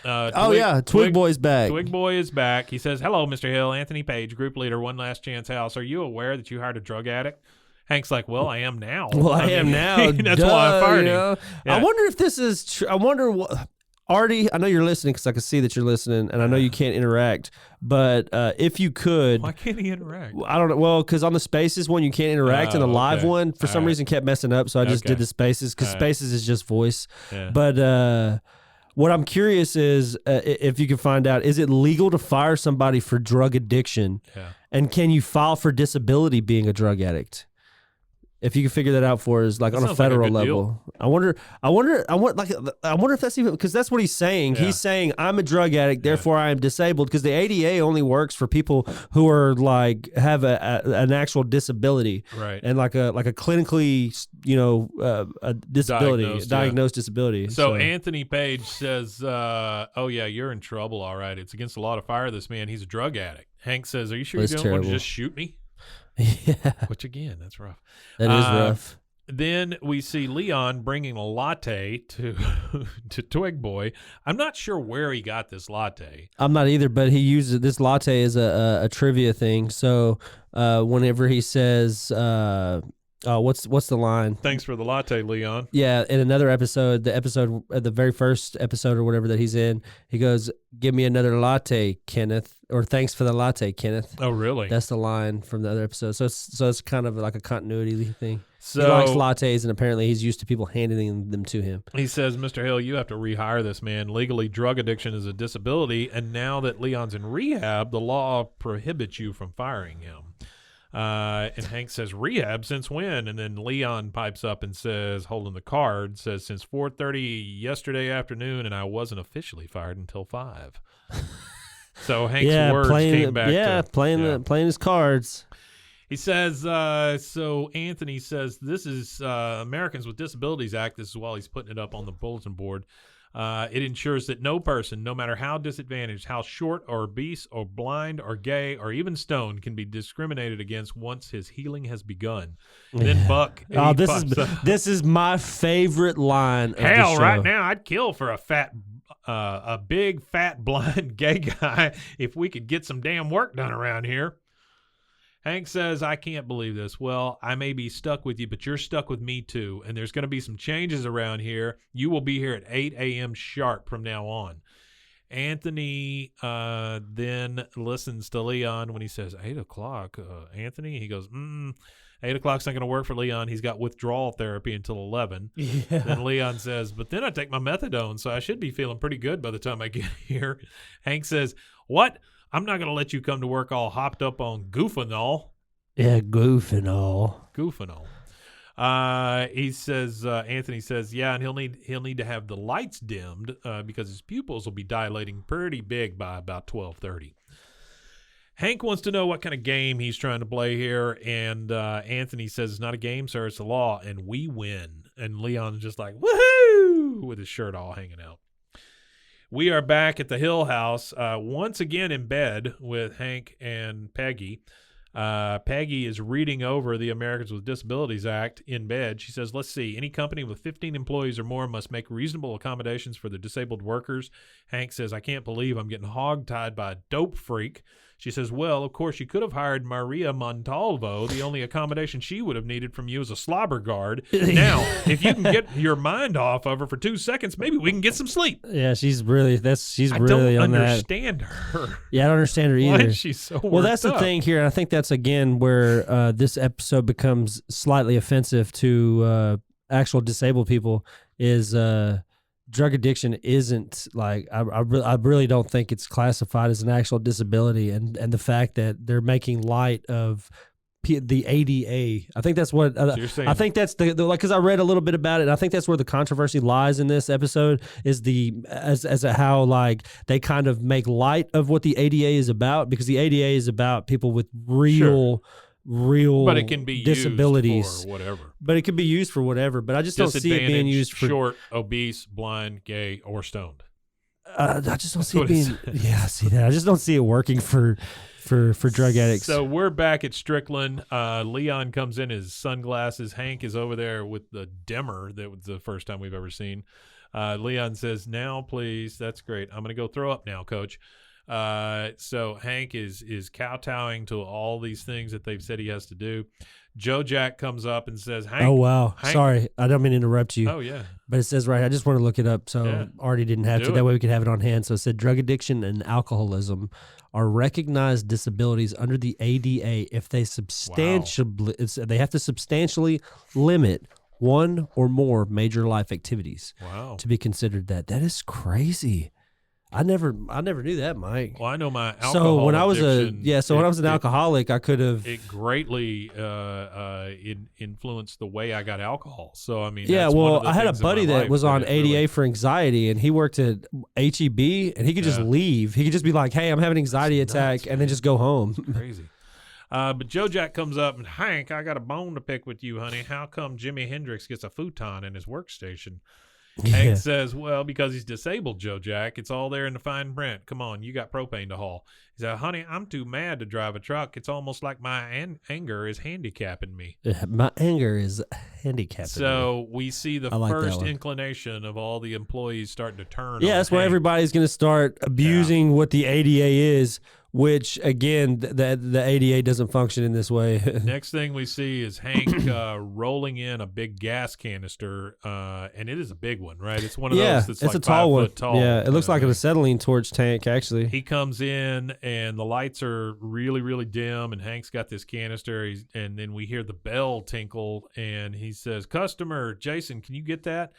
Twig Boy's back. Twig Boy is back. He says, "Hello, Mr. Hill. Anthony Page, group leader, One Last Chance House. Are you aware that you hired a drug addict?" Hank's like, "Well, I am now." Well, I am now. That's why I fired him. Yeah. I wonder if this is true. I wonder what. Artie, I know you're listening because I can see that you're listening, and I know you can't interact. But if you could, why can't he interact? I don't know. Well, because on the Spaces one you can't interact, and the live one for some reason kept messing up. So I just did the Spaces because Spaces is just voice. Yeah. But what I'm curious is if you can find out, is it legal to fire somebody for drug addiction? Yeah. And can you file for disability being a drug addict? If you can figure that out for us, like on a federal level, I wonder if that's even because that's what he's saying. Yeah. He's saying I'm a drug addict, therefore I am disabled because the ADA only works for people who are like have an actual disability, right? And like a clinically, a disability, diagnosed disability. So Anthony Page says, "Oh yeah, you're in trouble. All right, it's against the law to fire this man. He's a drug addict." Hank says, "Are you sure you don't want to just shoot me?" Yeah. Which again, that's rough. That is rough. Then we see Leon bringing a latte to Twig Boy. I'm not sure where he got this latte. I'm not either, but he uses this latte as a trivia thing. So whenever he says, what's the line? Thanks for the latte, Leon. Yeah, in another episode, the very first episode or whatever that he's in, he goes, "Give me another latte, Kenneth," or "Thanks for the latte, Kenneth." Oh, really? That's the line from the other episode. So it's kind of like a continuity thing. So, he likes lattes, and apparently he's used to people handing them to him. He says, "Mr. Hill, you have to rehire this man. Legally, drug addiction is a disability, and now that Leon's in rehab, the law prohibits you from firing him." And Hank says, "Rehab? Since when?" And then Leon pipes up and says, holding the card, says, "Since 4:30 yesterday afternoon, and I wasn't officially fired until 5. So Hank's words came back. Playing his cards. He says, so Anthony says, this is Americans with Disabilities Act. This is while he's putting it up on the bulletin board. It ensures that no person, no matter how disadvantaged, how short or obese or blind or gay or even stoned, can be discriminated against once his healing has begun." And then Buck. This is my favorite line. Hell, right now I'd kill for a big fat blind gay guy if we could get some damn work done around here. Hank says, "I can't believe this. Well, I may be stuck with you, but you're stuck with me too. And there's going to be some changes around here. You will be here at 8 a.m. sharp from now on." Anthony then listens to Leon when he says, 8 o'clock, Anthony? He goes, 8 o'clock's not going to work for Leon. He's got withdrawal therapy until 11. Yeah. Then Leon says, "But then I take my methadone, so I should be feeling pretty good by the time I get here." Hank says, "What? I'm not going to let you come to work all hopped up on goofinol." Yeah, goofinol. He says, Anthony says, "Yeah, and he'll need to have the lights dimmed because his pupils will be dilating pretty big by about 12:30. Hank wants to know what kind of game he's trying to play here, and Anthony says, "It's not a game, sir. It's the law, and we win." And Leon's just like, "Woohoo!" with his shirt all hanging out. We are back at the Hill House, once again in bed with Hank and Peggy. Peggy is reading over the Americans with Disabilities Act in bed. She says, let's see, any company with 15 employees or more must make reasonable accommodations for the disabled workers. Hank says, I can't believe I'm getting hogtied by a dope freak. She says, well, of course, you could have hired Maria Montalvo. The only accommodation she would have needed from you is a slobber guard. Now, if you can get your mind off of her for 2 seconds, maybe we can get some sleep. Yeah, she's really on that. I don't understand her. Yeah, I don't understand her either. Why is she so Well, that's worked the up? thing here. And I think that's, again, where this episode becomes slightly offensive to actual disabled people is drug addiction isn't like I really don't think it's classified as an actual disability, and the fact that they're making light of the ADA. I think that's what So you're saying, I think that's the like, because I read a little bit about it, and I think that's where the controversy lies in this episode is as how like they kind of make light of what the ADA is about, because the ADA is about people with real but it can be disabilities used for whatever. But it could be used for whatever. But I just don't see it being used for short, obese, blind, gay, or stoned. I just don't see it being. Yeah, I see that. I just don't see it working for drug addicts. So we're back at Strickland. Leon comes in his sunglasses. Hank is over there with the dimmer. That was the first time we've ever seen. Leon says, "Now, please." That's great. I'm going to go throw up now, Coach. So Hank is kowtowing to all these things that they've said he has to do. Joe Jack comes up and says, Hank. Oh, wow. Hank, sorry. I don't mean to interrupt you. Oh, yeah. But it says right. I just want to look it up. So Artie didn't have to. That way we could have it on hand. So it said drug addiction and alcoholism are recognized disabilities under the ADA if they they have to substantially limit one or more major life activities to be considered that. That is crazy. I never knew that, Mike. Well, I know my alcohol So when I was addiction, when I was an alcoholic, I could have. It greatly influenced the way I got alcohol. So I mean, Yeah, that's well, one of the I had a things in buddy my that life was on it ADA really- for anxiety, and he worked at HEB, and he could just leave. He could just be like, "Hey, I'm having an anxiety attack," and then just go home. Crazy. But Joe Jack comes up and, Hank, I got a bone to pick with you, honey. How come Jimi Hendrix gets a futon in his workstation? Hank says, well, because he's disabled, Joe Jack. It's all there in the fine print. Come on, you got propane to haul. He said, honey, I'm too mad to drive a truck. It's almost like my anger is handicapping me. My anger is handicapping So we see the like first inclination of all the employees starting to turn on that's where Hank. everybody's going to start abusing what the ADA is, which, again, the ADA doesn't function in this way. Next thing we see is Hank rolling in a big gas canister, and it is a big one, right? It's one of those that's it's like a tall 5 one. foot tall. Yeah, it looks like an acetylene torch tank, actually. He comes in, and the lights are really, really dim, and Hank's got this canister, and then we hear the bell tinkle, and he says, customer, Jason, can you get that?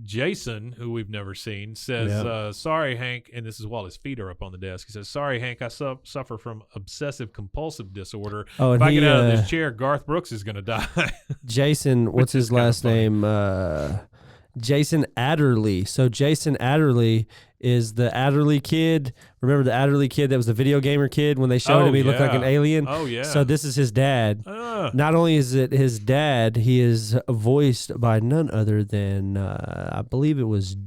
Jason, who we've never seen, says, sorry, Hank, and this is while his feet are up on the desk. He says, sorry, Hank, I suffer from obsessive-compulsive disorder. If I get out of this chair, Garth Brooks is going to die. Jason, what's his last name? Jason Adderley. So Jason Adderley is the Adderley kid. Remember the Adderley kid that was the video gamer kid? When they showed him, he looked like an alien. Oh, yeah. So this is his dad. Not only is it his dad, he is voiced by none other than, I believe it was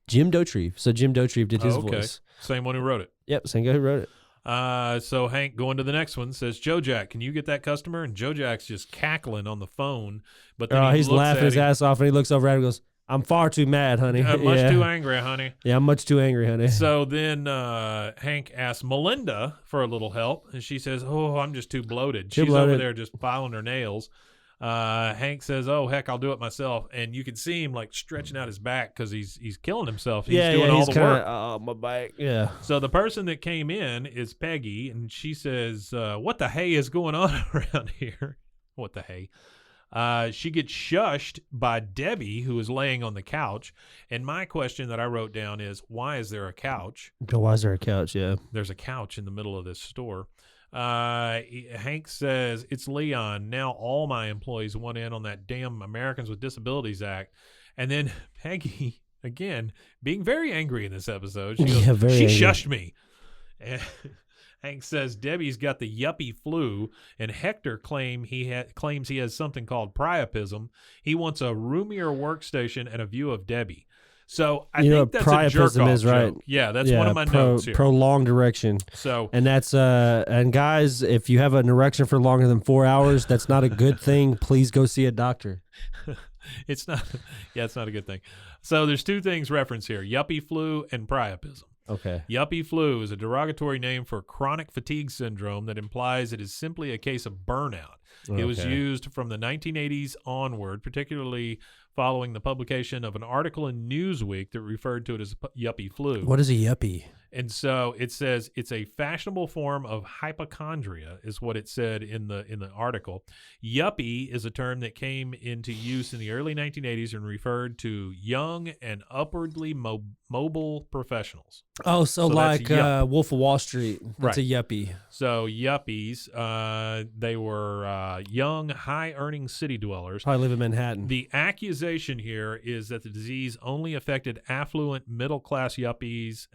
Jim Dauterive. So Jim Dauterive did his voice. Same one who wrote it. Yep, same guy who wrote it. So Hank, going to the next one, says, Joe Jack, can you get that customer? And Joe Jack's just cackling on the phone. But then he's laughing his ass off, and he looks over at him and goes, I'm far too mad, honey. Much too angry, honey. Yeah, I'm much too angry, honey. So then Hank asks Melinda for a little help, and she says, oh, I'm just too bloated. She's over there just filing her nails. Hank says, oh, heck, I'll do it myself. And you can see him like stretching out his back because he's killing himself. He's doing all the work. Oh, my back. Yeah. So the person that came in is Peggy, and she says, what the hay is going on around here? What the hay? She gets shushed by Debbie, who is laying on the couch. And my question that I wrote down is, why is there a couch? Why is there a couch? Yeah. There's a couch in the middle of this store. Hank says, it's Leon. Now all my employees want in on that damn Americans with Disabilities Act. And then Peggy, again, being very angry in this episode, she goes, she shushed me. And Hank says Debbie's got the yuppie flu, and Hector claims he has something called priapism. He wants a roomier workstation and a view of Debbie. So I think that's a jerk-off is right. joke. Yeah, that's one of my notes here. Prolonged erection. So, and that's and guys, if you have an erection for longer than 4 hours, that's not a good thing. Please go see a doctor. It's not. Yeah, it's not a good thing. So there's two things referenced here: yuppie flu and priapism. Okay. Yuppie flu is a derogatory name for chronic fatigue syndrome that implies it is simply a case of burnout. It was used from the 1980s onward, particularly following the publication of an article in Newsweek that referred to it as yuppie flu. What is a yuppie? And so it says it's a fashionable form of hypochondria, is what it said in the article. Yuppie is a term that came into use in the early 1980s and referred to young and upwardly mobile professionals. Oh, so like Wolf of Wall Street. That's a yuppie. So yuppies, they were young, high-earning city dwellers. Probably live in Manhattan. The accusation here is that the disease only affected affluent, middle-class yuppies.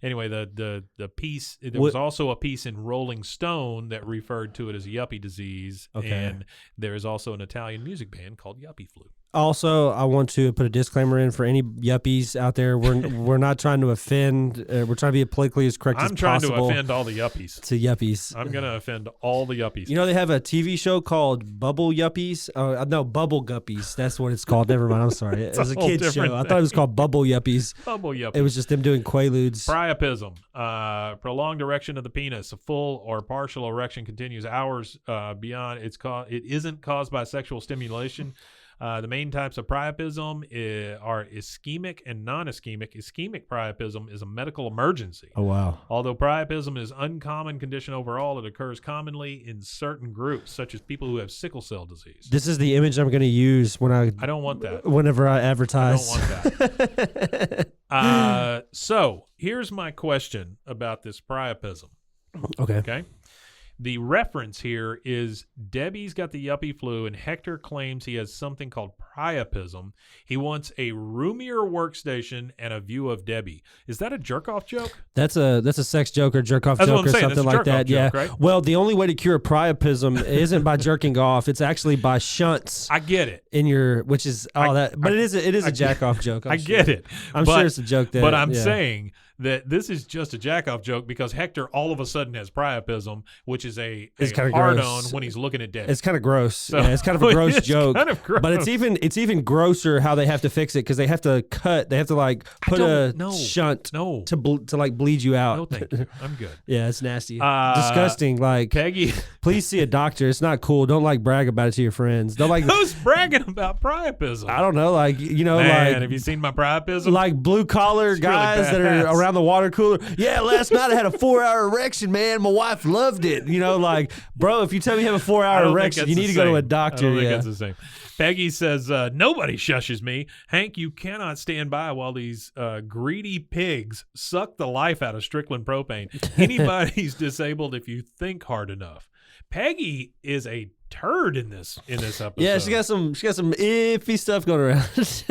Anyway, the piece, there was also a piece in Rolling Stone that referred to it as a yuppie disease. Okay. And there is also an Italian music band called Yuppie Flu. Also, I want to put a disclaimer in for any yuppies out there. We're not trying to offend. We're trying to be politically as correct as possible. I'm trying to offend all the yuppies. To yuppies. I'm going to offend all the yuppies. You know, they have a TV show called Bubble Yuppies. No, Bubble Guppies. That's what it's called. Never mind. I'm sorry. It was a kid's show. I thought it was called Bubble Yuppies. Bubble Yuppies. It was just them doing Quaaludes. Priapism. Prolonged erection of the penis. A full or partial erection continues hours beyond it isn't caused by sexual stimulation. The main types of priapism are ischemic and non-ischemic. Ischemic priapism is a medical emergency. Oh, wow. Although priapism is an uncommon condition overall, it occurs commonly in certain groups, such as people who have sickle cell disease. This is the image I'm going to use when I don't want that. Whenever I advertise. I don't want that. So here's my question about this priapism. Okay. The reference here is Debbie's got the yuppie flu, and Hector claims he has something called priapism. He wants a roomier workstation and a view of Debbie. Is that a jerk-off joke? That's a sex joke or jerk-off joke or something like that. Joke, yeah. Right? Well, the only way to cure priapism isn't by jerking off. It's actually by shunts. I get it. In your, which is but it is a jack-off joke. I get it. I'm sure it's a joke. But I'm saying that this is just a jack-off joke because Hector all of a sudden has priapism, which is a hard-on when he's looking at Debbie. It's kind of gross. So, yeah, it's kind of a gross joke. Kind of gross. But it's even grosser how they have to fix it because they have to like put a shunt to like bleed you out. No, thank you. I'm good. Yeah, it's nasty. Disgusting. Like, Peggy, please see a doctor. It's not cool. Don't like brag about it to your friends. Don't like who's bragging about priapism? I don't know. Like, you know, Man, like have you seen my priapism? Like blue collar guys really that are around the water cooler. Yeah, last night I had a 4-hour erection, man. My wife loved it. You know, like, bro, if you tell me you have a 4-hour erection, you need to go to a doctor. I don't think that's the same. Peggy says, nobody shushes me. Hank, you cannot stand by while these greedy pigs suck the life out of Strickland propane. Anybody's disabled if you think hard enough. Peggy is a turd in this episode. Yeah, she got some iffy stuff going around.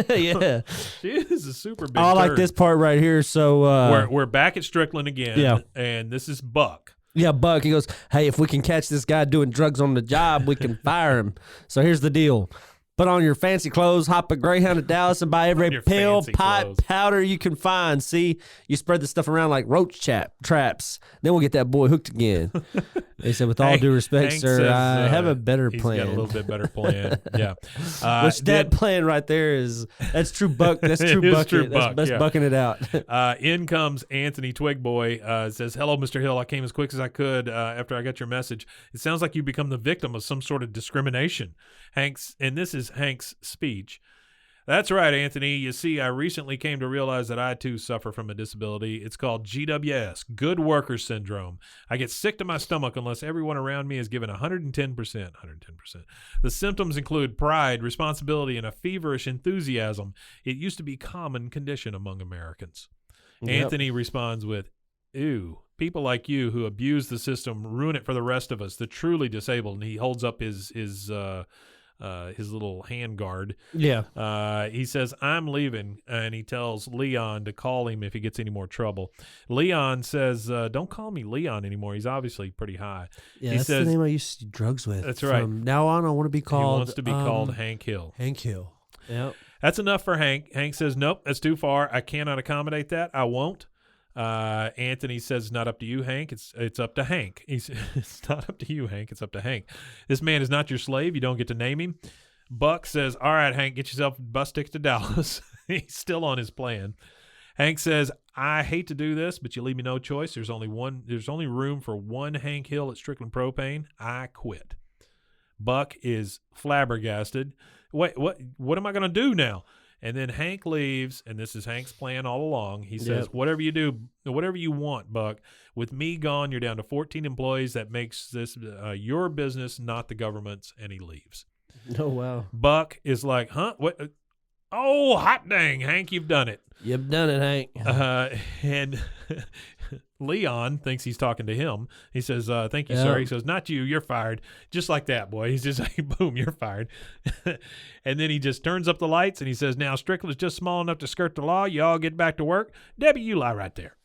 Yeah, she is a super big. I like this part right here. So we're back at Strickland again. Yeah, and this is Buck. Yeah, Buck. He goes, "Hey, if we can catch this guy doing drugs on the job, we can fire him." So here's the deal. Put on your fancy clothes, hop a Greyhound to Dallas, and buy every pill, pipe, powder you can find. See, you spread the stuff around like roach traps. Then we'll get that boy hooked again. They said, with all due respect, Hank sir, says, I have a better plan. He's got a little bit better plan. Yeah. Which that plan right there that's true Buck. That's true Buck. That's bucking it out. In comes Anthony Twigboy. Says, hello, Mr. Hill. I came as quick as I could after I got your message. It sounds like you become the victim of some sort of discrimination. And this is Hank's speech. That's right, Anthony. You see, I recently came to realize that I, too, suffer from a disability. It's called GWS, Good Worker Syndrome. I get sick to my stomach unless everyone around me is given 110%. The symptoms include pride, responsibility, and a feverish enthusiasm. It used to be a common condition among Americans. Yep. Anthony responds with, ew. People like you who abuse the system ruin it for the rest of us, the truly disabled. And he holds up his his little hand guard. Yeah. He says, I'm leaving, and he tells Leon to call him if he gets any more trouble. Leon says, don't call me Leon anymore. He's obviously pretty high. Yeah, he that's says, the name I used to do drugs with. That's right. From now on, I want to be called. He wants to be called Hank Hill. Hank Hill. Yep. That's enough for Hank. Hank says, nope, that's too far. I cannot accommodate that. I won't. Anthony says, it's not up to you, Hank. It's up to Hank. It's not up to you, Hank. It's up to Hank. This man is not your slave. You don't get to name him. Buck says, all right, Hank, get yourself a bus ticket to Dallas. He's still on his plan. Hank says, I hate to do this, but you leave me no choice. There's only room for one Hank Hill at Strickland Propane. I quit. Buck is flabbergasted. Wait, what am I going to do now? And then Hank leaves, and this is Hank's plan all along. He says, whatever you do, whatever you want, Buck. With me gone, you're down to 14 employees. That makes this your business, not the government's, and he leaves. Oh, wow. Buck is like, huh? What? Oh, hot dang, Hank, you've done it. You've done it, Hank. And Leon thinks he's talking to him. He says, thank you, sir. He says, not you. You're fired. Just like that, boy. He's just like, boom, you're fired. And then he just turns up the lights, and he says, now Strickland's just small enough to skirt the law. You all get back to work. Debbie, you lie right there.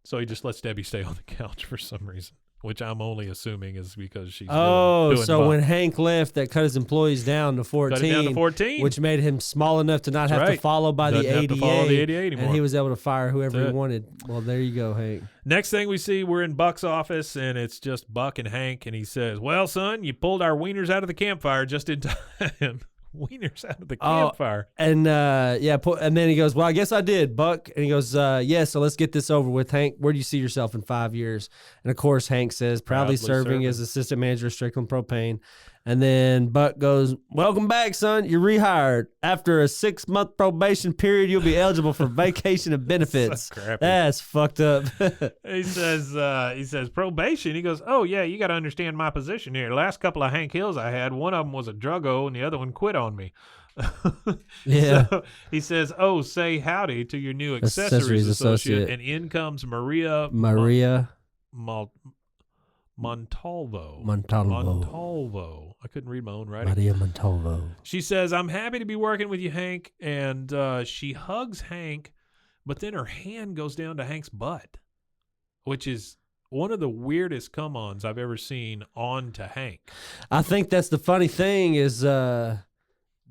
So he just lets Debbie stay on the couch for some reason, which I'm only assuming is because she's doing so when Hank left, that cut his employees down to 14. Cut it down to 14. Which made him small enough to not have to follow by the ADA. Follow the ADA anymore. And he was able to fire whoever he wanted. Well, there you go, Hank. Next thing we see, we're in Buck's office, and it's just Buck and Hank, and he says, well, son, you pulled our wieners out of the campfire just in time. Wieners out of the campfire. And and then he goes, well, I guess I did, Buck. And he goes, yeah, so let's get this over with. Hank, where do you see yourself in 5 years? And of course, Hank says, proudly serving as assistant manager of Strickland Propane. And then Buck goes, welcome back, son. You're rehired. After a 6-month probation period, you'll be eligible for vacation and benefits. That's fucked up. He says probation. He goes, oh, yeah, you got to understand my position here. The last couple of Hank Hills I had, one of them was a druggo and the other one quit on me. Yeah. So he says, oh, say howdy to your new accessories associate. And in comes Maria Montalvo. I couldn't read my own writing. Maria Montalvo. She says, I'm happy to be working with you, Hank. And she hugs Hank, but then her hand goes down to Hank's butt, which is one of the weirdest come-ons I've ever seen on to Hank. I think that's the funny thing is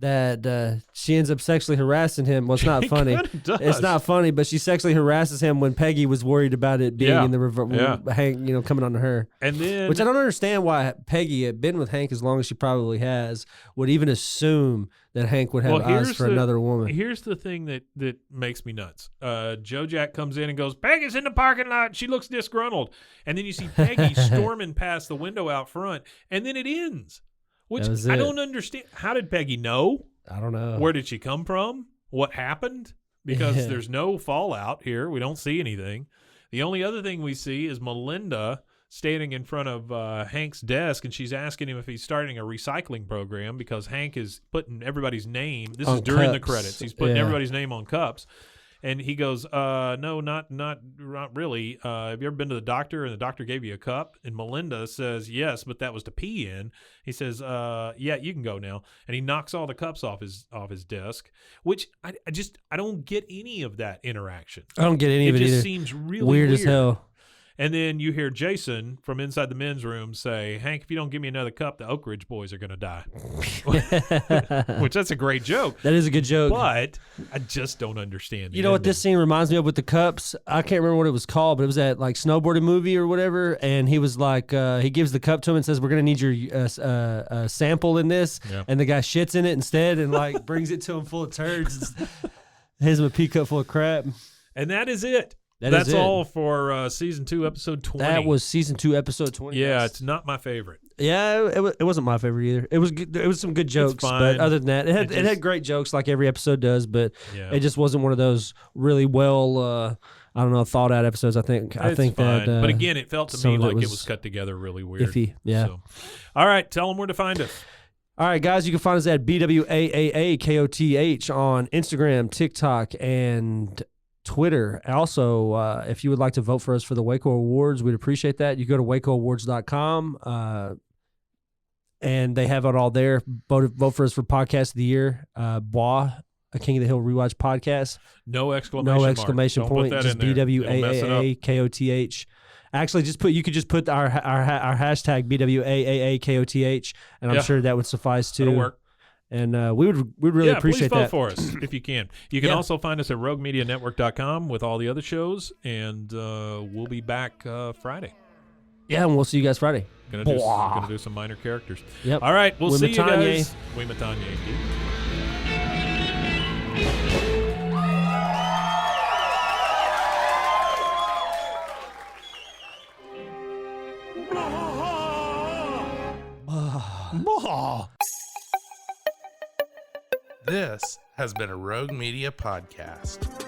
that she ends up sexually harassing him. Well, it's not funny. It's not funny, but she sexually harasses him when Peggy was worried about it being in the Hank, coming on to her. And then, which I don't understand why Peggy had been with Hank as long as she probably has, would even assume that Hank would have eyes for another woman. Here's the thing that makes me nuts. Joe Jack comes in and goes, Peggy's in the parking lot. She looks disgruntled. And then you see Peggy storming past the window out front, and then it ends. Which I don't understand. How did Peggy know? I don't know. Where did she come from? What happened? Because there's no fallout here. We don't see anything. The only other thing we see is Melinda standing in front of Hank's desk, and she's asking him if he's starting a recycling program because Hank is putting everybody's name. This is during the credits. He's putting everybody's name on cups. And he goes, no, not really. Have you ever been to the doctor and the doctor gave you a cup? And Melinda says, yes, but that was to pee in. He says, yeah, you can go now. And he knocks all the cups off his desk, which I don't get any of that interaction. I don't get any of it either. It just seems really weird as hell. And then you hear Jason from inside the men's room say, Hank, if you don't give me another cup, the Oak Ridge boys are going to die. Which that's a great joke. That is a good joke. But I just don't understand. You know what this scene reminds me of with the cups? I can't remember what it was called, but it was that like snowboarding movie or whatever. And he was like, he gives the cup to him and says, we're going to need your sample in this. Yeah. And the guy shits in it instead and like brings it to him full of turds. Hands him a pea cup full of crap. And that is it. That's all for season 2, episode 20. That was season 2, episode 20. Yeah, it's not my favorite. Yeah, it wasn't my favorite either. It was good. It was some good jokes, but other than that, it had great jokes like every episode does. But it just wasn't one of those really well, thought out episodes. I think fine. That. But again, it felt to me like it was cut together really weird. Iffy. Yeah. So, all right, tell them where to find us. All right, guys, you can find us at BWAAAKOTH on Instagram, TikTok, and Twitter. Also, if you would like to vote for us for the Waco Awards, we'd appreciate that. You go to WacoAwards.com. and they have it all there. Vote for us for Podcast of the Year. Bwaaa, a King of the Hill Rewatch podcast. No exclamation point. Just BWAAKOTH. Actually, you could just put our hashtag BWAAKOTH, and I'm sure that would suffice too. It'll work. And we'd really appreciate please vote that. for us if you can. You can also find us at roguemedianetwork.com with all the other shows, and we'll be back Friday. Yeah, and we'll see you guys Friday. Gonna do some minor characters. Yep. All right, we'll see you guys. We Matanye. This has been a Rogue Media podcast.